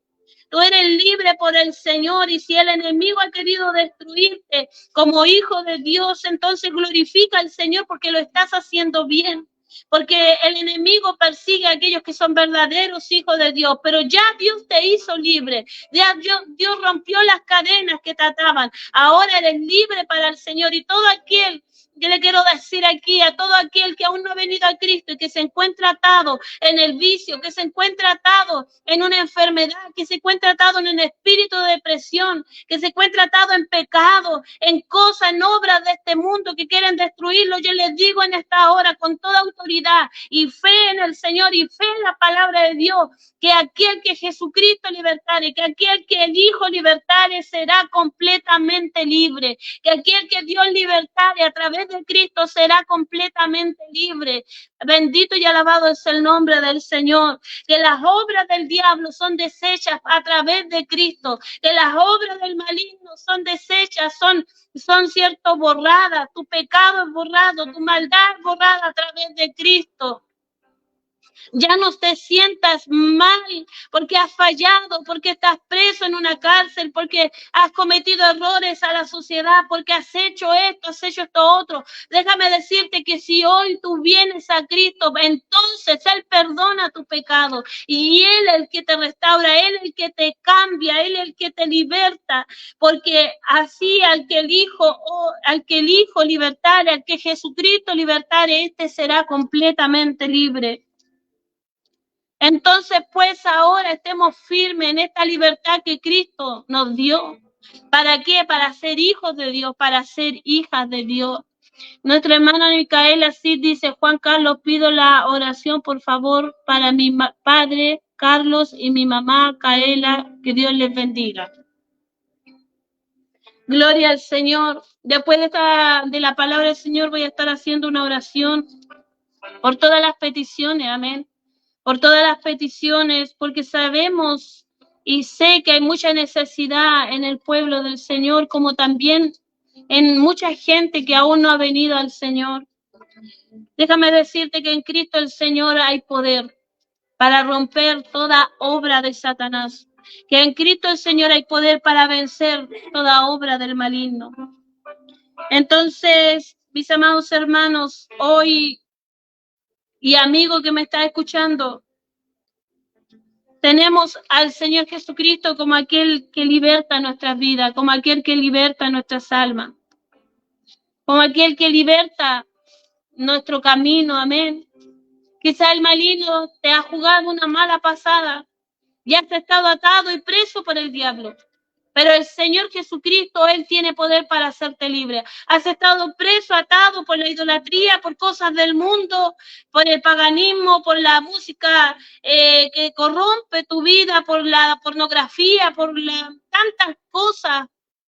S4: Tú eres libre por el Señor, y si el enemigo ha querido destruirte como hijo de Dios, entonces glorifica al Señor porque lo estás haciendo bien. Porque el enemigo persigue a aquellos que son verdaderos hijos de Dios, pero ya Dios te hizo libre, ya Dios rompió las cadenas que te ataban, ahora eres libre para el Señor. Y todo aquel que le quiero decir aquí, a todo aquel que aún no ha venido a Cristo y que se encuentra atado en el vicio, que se encuentra atado en una enfermedad, que se encuentra atado en un espíritu de depresión, que se encuentra atado en pecado, en cosas, en obras de este mundo que quieren destruirlo, yo les digo en esta hora con toda autoridad y fe en el Señor y fe en la palabra de Dios, que aquel que Jesucristo libertare, que aquel que el Hijo libertare será completamente libre, que aquel que Dios libertare a través de Cristo será completamente libre. Bendito y alabado es el nombre del Señor. Que las obras del diablo son deshechas a través de Cristo, que las obras del maligno son deshechas, son cierto borradas, tu pecado es borrado, tu maldad es borrada a través de Cristo. Ya no te sientas mal porque has fallado, porque estás preso en una cárcel, porque has cometido errores a la sociedad, porque has hecho esto otro. Déjame decirte que si hoy tú vienes a Cristo, entonces Él perdona tu pecado y Él es el que te restaura, Él es el que te cambia, Él es el que te liberta, porque así al que el Hijo libertare, al que Jesucristo libertare, este será completamente libre. Entonces, pues ahora estemos firmes en esta libertad que Cristo nos dio. ¿Para qué? Para ser hijos de Dios, para ser hijas de Dios. Nuestra hermana Micaela así dice: Juan Carlos, pido la oración, por favor, para mi padre Carlos y mi mamá Caela, que Dios les bendiga. Gloria al Señor. Después de la palabra del Señor voy a estar haciendo una oración por todas las peticiones, amén. Por todas las peticiones, porque sabemos y sé que hay mucha necesidad en el pueblo del Señor, como también en mucha gente que aún no ha venido al Señor. Déjame decirte que en Cristo el Señor hay poder para romper toda obra de Satanás, que en Cristo el Señor hay poder para vencer toda obra del maligno. Entonces, mis amados hermanos, hoy y amigo que me está escuchando, Tenemos al Señor Jesucristo como aquel que liberta nuestras vidas, como aquel que liberta nuestras almas, como aquel que liberta nuestro camino, amén. Quizá el maligno te ha jugado una mala pasada y has estado atado y preso por el diablo. Pero el Señor Jesucristo, Él tiene poder para hacerte libre. Has estado preso, atado por la idolatría, por cosas del mundo, por el paganismo, por la música que corrompe tu vida, por la pornografía, tantas cosas.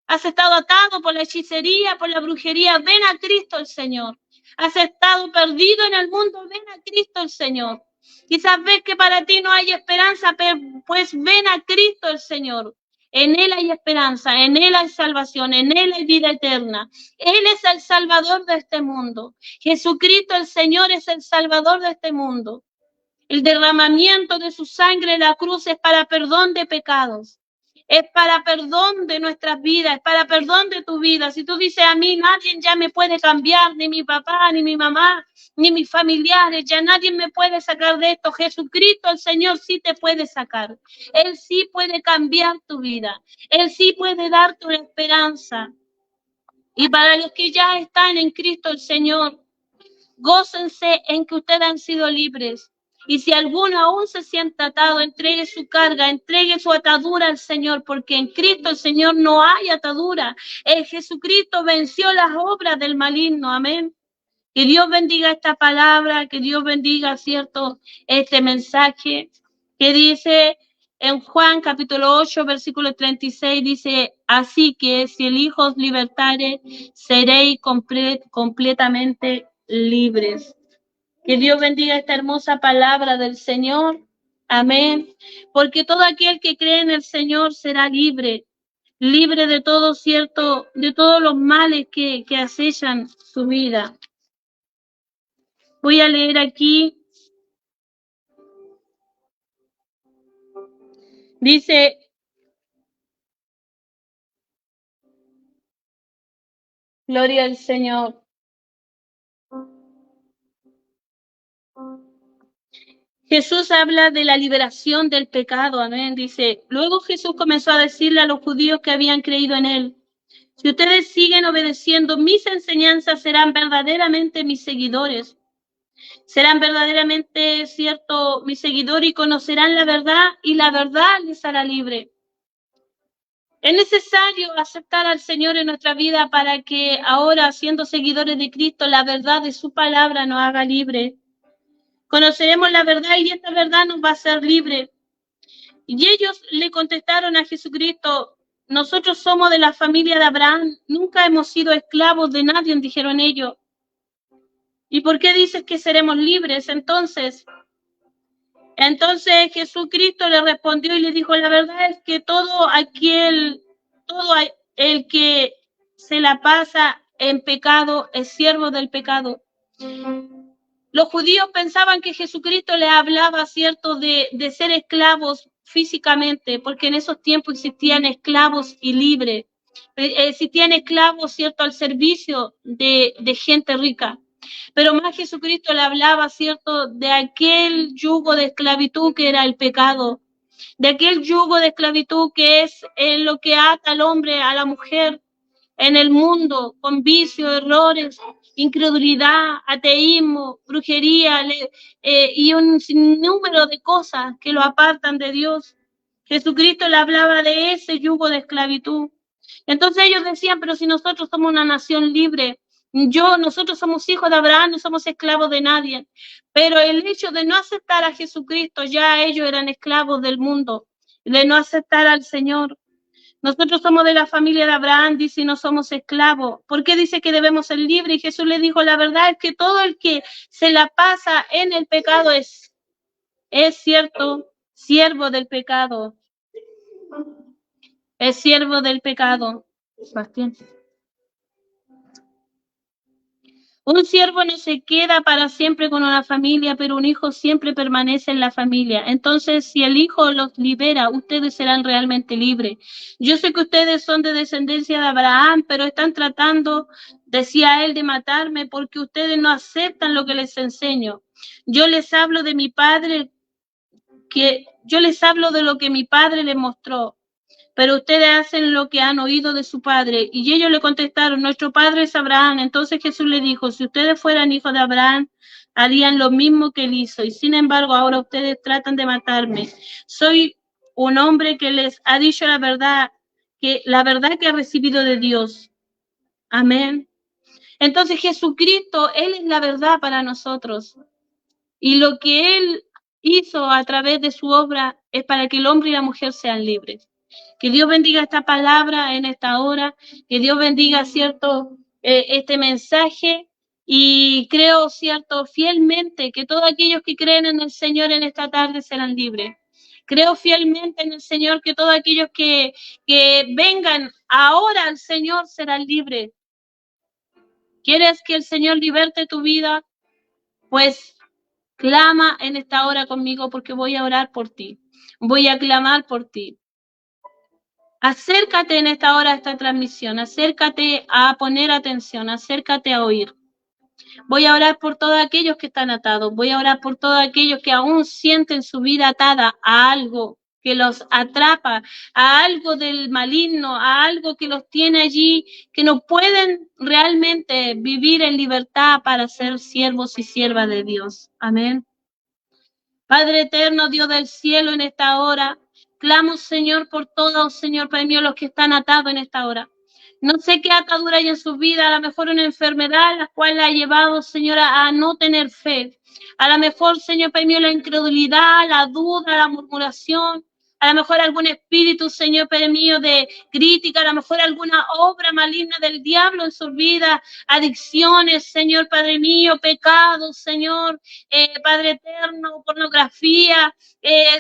S4: Has estado atado por la hechicería, por la brujería. Ven a Cristo el Señor. Has estado perdido en el mundo. Ven a Cristo el Señor. Quizás ves que para ti no hay esperanza, pero pues ven a Cristo el Señor. En Él hay esperanza, en Él hay salvación, en Él hay vida eterna. Él es el Salvador de este mundo. Jesucristo el Señor es el Salvador de este mundo. El derramamiento de su sangre en la cruz es para perdón de pecados. Es para perdón de nuestras vidas, es para perdón de tu vida. Si tú dices a mí, nadie ya me puede cambiar, ni mi papá, ni mi mamá, ni mis familiares, ya nadie me puede sacar de esto. Jesucristo, el Señor, sí te puede sacar. Él sí puede cambiar tu vida. Él sí puede darte una esperanza. Y para los que ya están en Cristo, el Señor, gócense en que ustedes han sido libres. Y si alguno aún se siente atado, entregue su carga, entregue su atadura al Señor, porque en Cristo el Señor no hay atadura. El Jesucristo venció las obras del maligno. Amén. Que Dios bendiga esta palabra, que Dios bendiga, ¿cierto?, este mensaje que dice en Juan capítulo 8, versículo 36, dice, así que si el Hijo os libertare, seréis completamente libres. Que Dios bendiga esta hermosa palabra del Señor. Amén. Porque todo aquel que cree en el Señor será libre, libre de todo, ¿cierto?, de todos los males que acechan su vida. Voy a leer aquí. Dice, gloria al Señor. Jesús habla de la liberación del pecado, amén. Dice, luego Jesús comenzó a decirle a los judíos que habían creído en él, si ustedes siguen obedeciendo mis enseñanzas, serán verdaderamente mis seguidores. Serán verdaderamente, cierto, mis seguidores y conocerán la verdad y la verdad les hará libre. Es necesario aceptar al Señor en nuestra vida para que ahora, siendo seguidores de Cristo, la verdad de su palabra nos haga libre. Conoceremos la verdad y esta verdad nos va a hacer libre. Y ellos le contestaron a Jesucristo, nosotros somos de la familia de Abraham, nunca hemos sido esclavos de nadie, dijeron ellos. ¿Y por qué dices que seremos libres entonces? Entonces Jesucristo le respondió y le dijo, la verdad es que todo el que se la pasa en pecado es siervo del pecado. Los judíos pensaban que Jesucristo les hablaba, ¿cierto?, de ser esclavos físicamente, porque en esos tiempos existían esclavos y libres. Existían esclavos, ¿cierto?, al servicio de gente rica. Pero más Jesucristo le hablaba, ¿cierto?, de aquel yugo de esclavitud que era el pecado, de aquel yugo de esclavitud que es lo que ata al hombre, a la mujer en el mundo, con vicios, errores, incredulidad, ateísmo, brujería y un sinnúmero de cosas que lo apartan de Dios. Jesucristo le hablaba de ese yugo de esclavitud. Entonces ellos decían, pero si nosotros somos una nación libre, nosotros somos hijos de Abraham, no somos esclavos de nadie. Pero el hecho de no aceptar a Jesucristo, ya ellos eran esclavos del mundo, de no aceptar al Señor. Nosotros somos de la familia de Abraham, dice, y no somos esclavos. ¿Por qué dice que debemos ser libres? Y Jesús le dijo, la verdad es que todo el que se la pasa en el pecado es cierto, siervo del pecado. Es siervo del pecado. Sebastián. Un siervo no se queda para siempre con una familia, pero un hijo siempre permanece en la familia. Entonces, si el hijo los libera, ustedes serán realmente libres. Yo sé que ustedes son de descendencia de Abraham, pero están tratando, decía él, de matarme porque ustedes no aceptan lo que les enseño. Yo les hablo de mi Padre, Yo les hablo de lo que mi padre les mostró, pero ustedes hacen lo que han oído de su padre. Y ellos le contestaron, nuestro padre es Abraham. Entonces Jesús le dijo, si ustedes fueran hijos de Abraham, harían lo mismo que él hizo. Y sin embargo, ahora ustedes tratan de matarme. Soy un hombre que les ha dicho la verdad que ha recibido de Dios. Amén. Entonces Jesucristo, Él es la verdad para nosotros. Y lo que Él hizo a través de su obra es para que el hombre y la mujer sean libres. Que Dios bendiga esta palabra en esta hora, que Dios bendiga, cierto, este mensaje, y creo, cierto, fielmente que todos aquellos que creen en el Señor en esta tarde serán libres. Creo fielmente en el Señor que todos aquellos que vengan ahora al Señor serán libres. ¿Quieres que el Señor liberte tu vida? Pues clama en esta hora conmigo, porque voy a orar por ti. Voy a clamar por ti. Acércate en esta hora a esta transmisión, acércate a poner atención, acércate a oír. Voy a orar por todos aquellos que están atados, voy a orar por todos aquellos que aún sienten su vida atada a algo que los atrapa, a algo del maligno, a algo que los tiene allí, que no pueden realmente vivir en libertad para ser siervos y siervas de Dios. Amén. Padre eterno, Dios del cielo, en esta hora, clamo, Señor, por todos, Señor, Padre mío, los que están atados en esta hora. No sé qué atadura hay en su vida, a lo mejor una enfermedad, la cual la ha llevado, Señora, a no tener fe. A lo mejor, Señor, Padre mío, la incredulidad, la duda, la murmuración. A lo mejor algún espíritu, Señor, Padre mío, de crítica, a lo mejor alguna obra maligna del diablo en su vida, adicciones, Señor, Padre mío, pecados, Señor, Padre eterno, pornografía,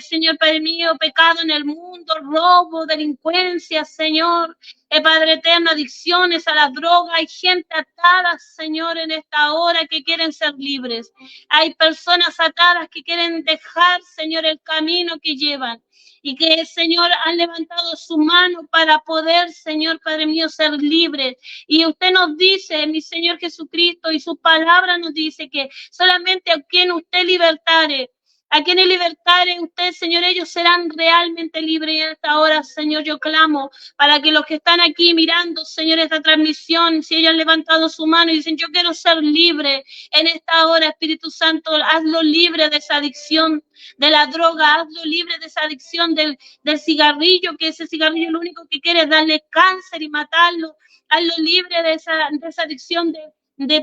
S4: Señor, Padre mío, pecado en el mundo, robo, delincuencia, Señor, Padre eterno, adicciones a las drogas. Hay gente atada, Señor, en esta hora que quieren ser libres. Hay personas atadas que quieren dejar, Señor, el camino que llevan. Y que, Señor, han levantado su mano para poder, Señor, Padre mío, ser libres. Y usted nos dice, mi Señor Jesucristo, y su palabra nos dice que solamente a quien usted libertare, a quienes libertare usted, Señor, ellos serán realmente libres. Y en esta hora, Señor, yo clamo para que los que están aquí mirando, Señor, esta transmisión, si ellos han levantado su mano y dicen, yo quiero ser libre en esta hora, Espíritu Santo, hazlo libre de esa adicción de la droga, hazlo libre de esa adicción del cigarrillo, que ese cigarrillo lo único que quiere es darle cáncer y matarlo. Hazlo libre de esa adicción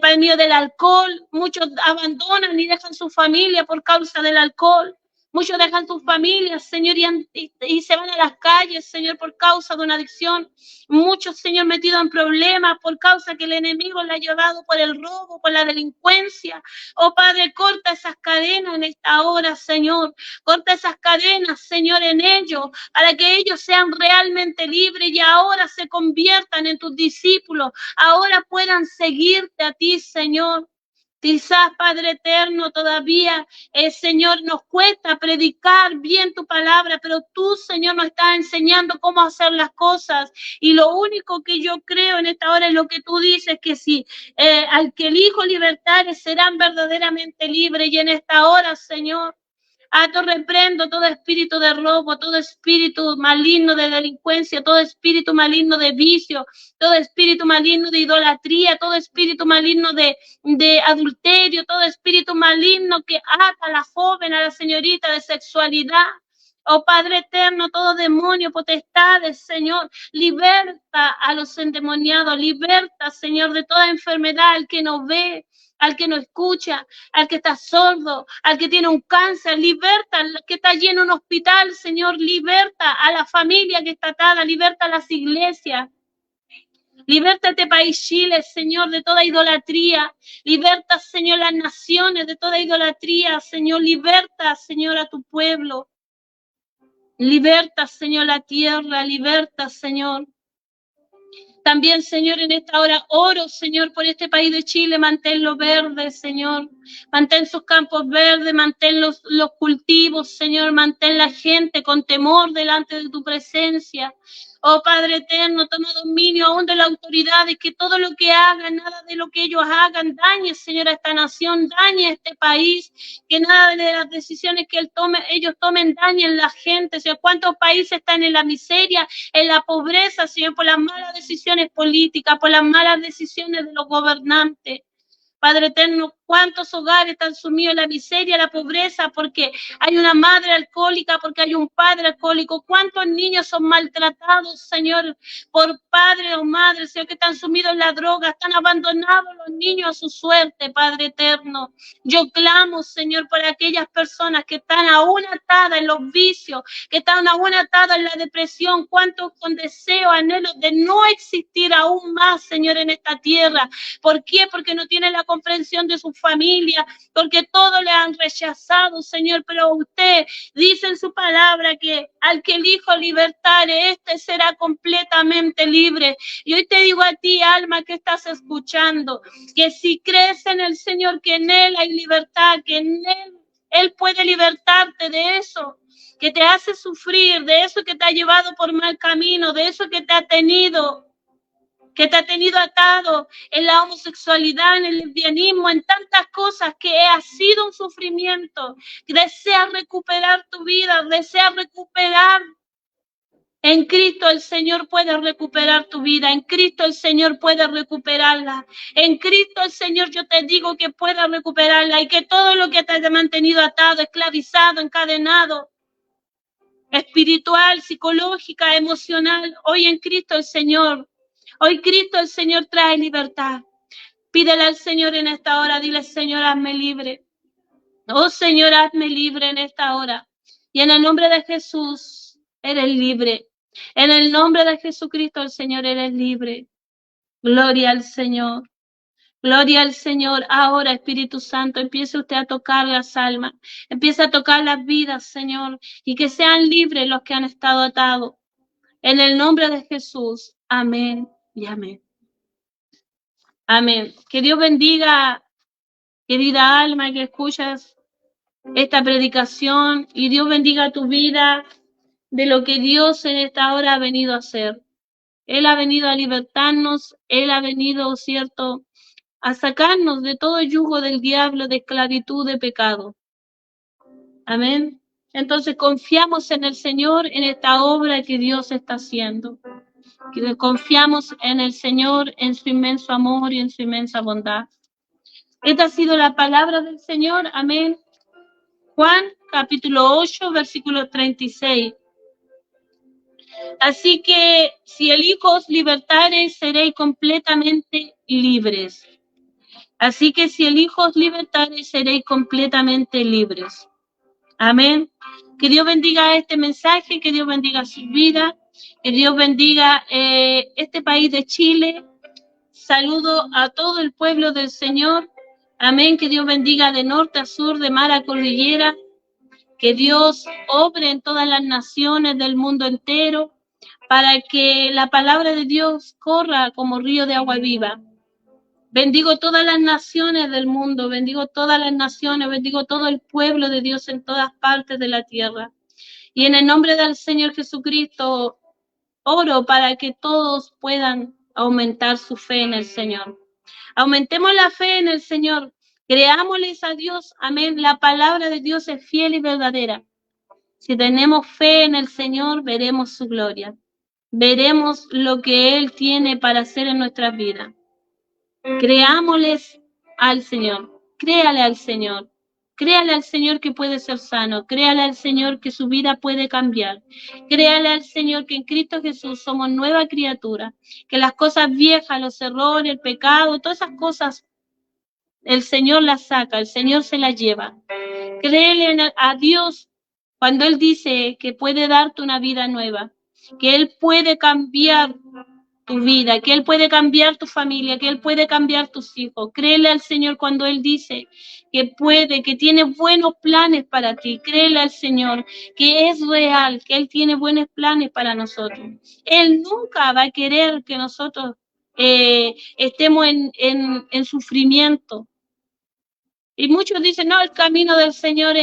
S4: Padre mío, del alcohol. Muchos abandonan y dejan su familia por causa del alcohol. Muchos dejan sus familias, Señor, y se van a las calles, Señor, por causa de una adicción. Muchos, Señor, metidos en problemas por causa que el enemigo le ha llevado por el robo, por la delincuencia. Oh, Padre, corta esas cadenas en esta hora, Señor. Corta esas cadenas, Señor, en ellos, para que ellos sean realmente libres y ahora se conviertan en tus discípulos. Ahora puedan seguirte a ti, Señor. Quizás, Padre eterno, todavía, Señor, nos cuesta predicar bien tu palabra, pero tú, Señor, nos estás enseñando cómo hacer las cosas. Y lo único que yo creo en esta hora es lo que tú dices, que si al que el Hijo libertare serán verdaderamente libres. Y en esta hora, Señor, reprendo todo espíritu de robo, todo espíritu maligno de delincuencia, todo espíritu maligno de vicio, todo espíritu maligno de idolatría, todo espíritu maligno de adulterio, todo espíritu maligno que ata a la joven, a la señorita, de sexualidad. Oh Padre eterno, todo demonio, potestades, Señor, liberta a los endemoniados, liberta, Señor, de toda enfermedad, al que no ve, al que no escucha, al que está sordo, al que tiene un cáncer, liberta al que está lleno en un hospital, Señor, liberta a la familia que está atada, liberta a las iglesias. Liberta este país Chile, Señor, de toda idolatría. Liberta, Señor, las naciones de toda idolatría. Señor, liberta, Señor, a tu pueblo. Liberta, Señor, la tierra. Liberta, Señor. También, Señor, en esta hora oro, Señor, por este país de Chile. Manténlo verde, Señor. Mantén sus campos verdes, mantén los cultivos, Señor, mantén la gente con temor delante de tu presencia. Oh Padre eterno, toma dominio aún de las autoridades, que todo lo que hagan, nada de lo que ellos hagan, dañe, Señor, a esta nación, dañe a este país, que nada de las decisiones que ellos tomen dañen la gente, Señor. ¿Cuántos países están en la miseria, en la pobreza, Señor, por las malas decisiones políticas, por las malas decisiones de los gobernantes? Padre eterno, ¿cuántos hogares están sumidos en la miseria, la pobreza, porque hay una madre alcohólica, porque hay un padre alcohólico? ¿Cuántos niños son maltratados, Señor, por padre o madre, Señor, que están sumidos en la droga, están abandonados los niños a su suerte, Padre eterno? Yo clamo, Señor, por aquellas personas que están aún atadas en los vicios, que están aún atadas en la depresión, cuántos con deseo, anhelos de no existir aún más, Señor, en esta tierra. ¿Por qué? Porque no tienen la comprensión de su familia, porque todos le han rechazado, Señor, pero usted dice en su palabra que al que el Hijo libertare, este será completamente libre. Y hoy te digo a ti, alma, que estás escuchando, que si crees en el Señor, que en Él hay libertad, que en Él puede libertarte de eso que te hace sufrir, de eso que te ha llevado por mal camino, de eso que te ha tenido atado en la homosexualidad, en el lesbianismo, en tantas cosas que ha sido un sufrimiento. Deseas recuperar tu vida, deseas recuperar. En Cristo el Señor puede recuperar tu vida, en Cristo el Señor puede recuperarla, en Cristo el Señor yo te digo que puede recuperarla y que todo lo que te haya mantenido atado, esclavizado, encadenado, espiritual, psicológica, emocional, hoy en Cristo el Señor. Hoy Cristo el Señor trae libertad. Pídele al Señor en esta hora, dile, Señor, hazme libre. Oh Señor, hazme libre en esta hora. Y en el nombre de Jesús, eres libre. En el nombre de Jesucristo el Señor, eres libre. Gloria al Señor. Gloria al Señor. Ahora, Espíritu Santo, empiece usted a tocar las almas. Empiece a tocar las vidas, Señor. Y que sean libres los que han estado atados. En el nombre de Jesús. Amén. Y amén. Amén. Que Dios bendiga, querida alma, que escuchas esta predicación, y Dios bendiga tu vida de lo que Dios en esta hora ha venido a hacer. Él ha venido a libertarnos, Él ha venido, ¿cierto?, a sacarnos de todo yugo del diablo, de esclavitud, de pecado. Amén. Entonces confiamos en el Señor, en esta obra que Dios está haciendo. Que confiamos en el Señor, en su inmenso amor y en su inmensa bondad. Esta ha sido la palabra del Señor. Amén. Juan, capítulo 8, versículo 36. Así que si el Hijo os libertare, seréis completamente libres. Así que si el Hijo os libertare, seréis completamente libres. Amén. Que Dios bendiga este mensaje, que Dios bendiga su vida, que Dios bendiga este país de Chile. Saludo a todo el pueblo del Señor. Amén. Que Dios bendiga de norte a sur, de mar a cordillera. Que Dios obre en todas las naciones del mundo entero para que la palabra de Dios corra como río de agua viva. Bendigo todas las naciones del mundo, bendigo todas las naciones, bendigo todo el pueblo de Dios en todas partes de la tierra. Y en el nombre del Señor Jesucristo, oro para que todos puedan aumentar su fe en el Señor. Aumentemos la fe en el Señor, creámosles a Dios, amén. La palabra de Dios es fiel y verdadera. Si tenemos fe en el Señor, veremos su gloria. Veremos lo que Él tiene para hacer en nuestras vidas. Creámosles al Señor, créale al Señor que puede ser sano, créale al Señor que su vida puede cambiar, créale al Señor que en Cristo Jesús somos nueva criatura, que las cosas viejas, los errores, el pecado, todas esas cosas, el Señor las saca, el Señor se las lleva. Créele a Dios cuando Él dice que puede darte una vida nueva, que Él puede cambiar tu vida, que Él puede cambiar tu familia, que Él puede cambiar tus hijos. Créele al Señor cuando Él dice que puede, que tiene buenos planes para ti. Créele al Señor que es real, que Él tiene buenos planes para nosotros. Él nunca va a querer que nosotros estemos en sufrimiento. Y muchos dicen, no, el camino del Señor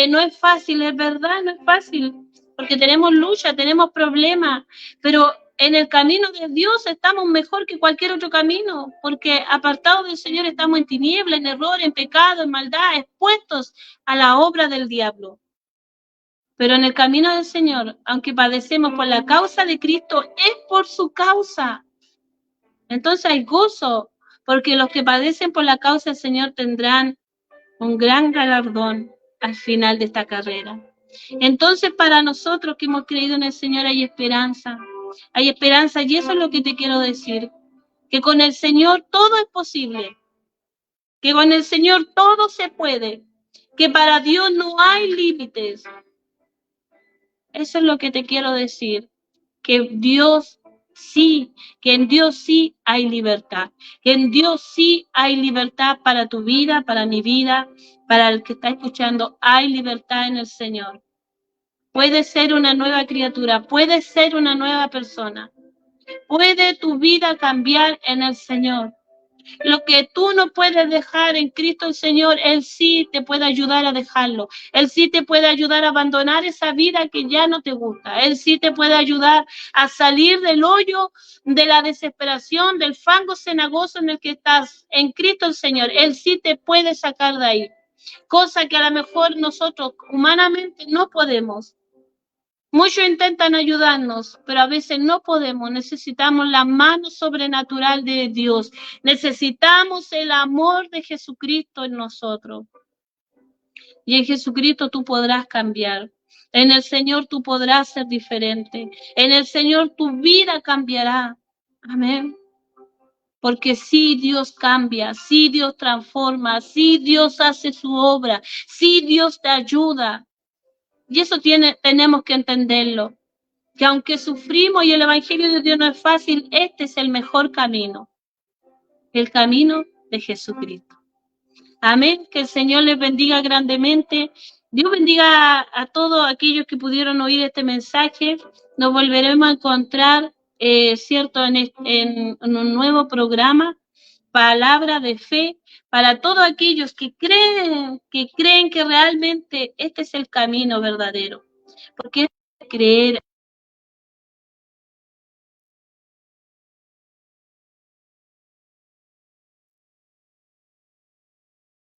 S4: no es fácil, es verdad, no es fácil, porque tenemos lucha, tenemos problemas, pero en el camino de Dios estamos mejor que cualquier otro camino, porque apartados del Señor estamos en tiniebla, en error, en pecado, en maldad, expuestos a la obra del diablo. Pero en el camino del Señor, aunque padecemos por la causa de Cristo, es por su causa. Entonces hay gozo, porque los que padecen por la causa del Señor tendrán un gran galardón al final de esta carrera. Entonces, para nosotros que hemos creído en el Señor hay esperanza y eso es lo que te quiero decir, que con el Señor todo es posible, que con el Señor todo se puede, que para Dios no hay límites. Eso es lo que te quiero decir, que Dios sí, que en Dios sí hay libertad, que en Dios sí hay libertad para tu vida, para mi vida, para el que está escuchando, hay libertad en el Señor. Puedes ser una nueva criatura, puedes ser una nueva persona, puede tu vida cambiar en el Señor. Lo que tú no puedes dejar en Cristo el Señor, Él sí te puede ayudar a dejarlo. Él sí te puede ayudar a abandonar esa vida que ya no te gusta. Él sí te puede ayudar a salir del hoyo, de la desesperación, del fango cenagoso en el que estás. En Cristo el Señor, Él sí te puede sacar de ahí. Cosa que a lo mejor nosotros humanamente no podemos. Muchos intentan ayudarnos, pero a veces no podemos. Necesitamos la mano sobrenatural de Dios. Necesitamos el amor de Jesucristo en nosotros. Y en Jesucristo tú podrás cambiar. En el Señor tú podrás ser diferente. En el Señor tu vida cambiará. Amén. Porque si Dios cambia, si Dios transforma, si Dios hace su obra, si Dios te ayuda. Y eso tenemos que entenderlo. Que aunque sufrimos y el Evangelio de Dios no es fácil, este es el mejor camino, el camino de Jesucristo. Amén, que el Señor les bendiga grandemente. Dios bendiga a todos aquellos que pudieron oír este mensaje. Nos volveremos a encontrar, ¿cierto?, en un nuevo programa, Palabra de Fe, para todos aquellos que creen que realmente este es el camino verdadero. Porque es creer.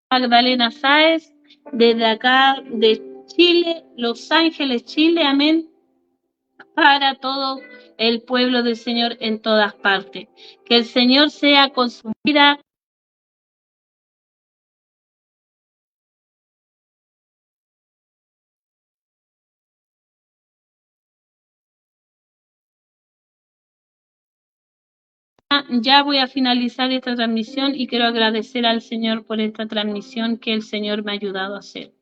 S4: Magdalena Sáez, desde acá de Chile, Los Ángeles, Chile, amén, para todo el pueblo del Señor en todas partes. Que el Señor sea con su vida. Ya voy a finalizar esta transmisión y quiero agradecer al Señor por esta transmisión que el Señor me ha ayudado a hacer.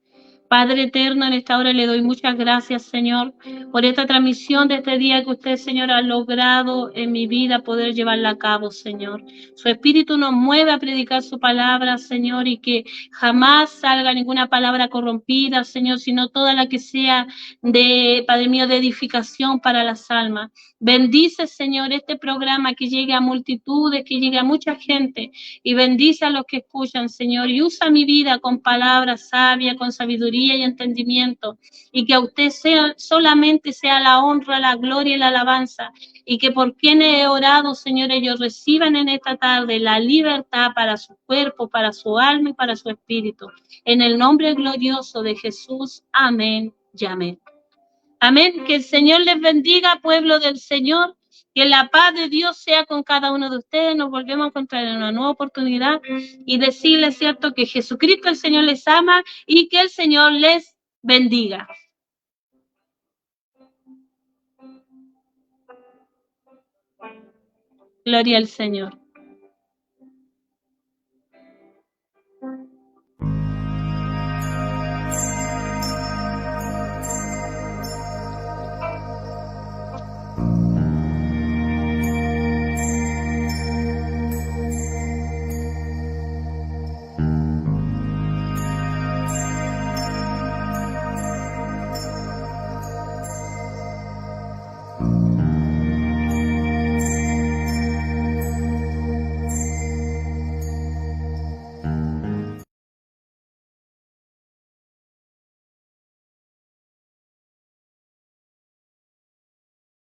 S4: Padre eterno, en esta hora le doy muchas gracias, Señor, por esta transmisión de este día que usted, Señor, ha logrado en mi vida poder llevarla a cabo, Señor. Su Espíritu nos mueve a predicar su palabra, Señor, y que jamás salga ninguna palabra corrompida, Señor, sino toda la que sea de, Padre mío, de edificación para las almas. Bendice, Señor, este programa que llegue a multitudes, que llegue a mucha gente, y bendice a los que escuchan, Señor, y usa mi vida con palabras sabias, con sabiduría y entendimiento, y que a usted solamente sea la honra, la gloria y la alabanza, y que por quienes he orado, Señor, ellos reciban en esta tarde la libertad para su cuerpo, para su alma y para su espíritu. En el nombre glorioso de Jesús, amén y amén. Amén. Que el Señor les bendiga, pueblo del Señor. Que la paz de Dios sea con cada uno de ustedes. Nos volvemos a encontrar en una nueva oportunidad y decirles, cierto, que Jesucristo el Señor les ama y que el Señor les bendiga. Gloria al Señor.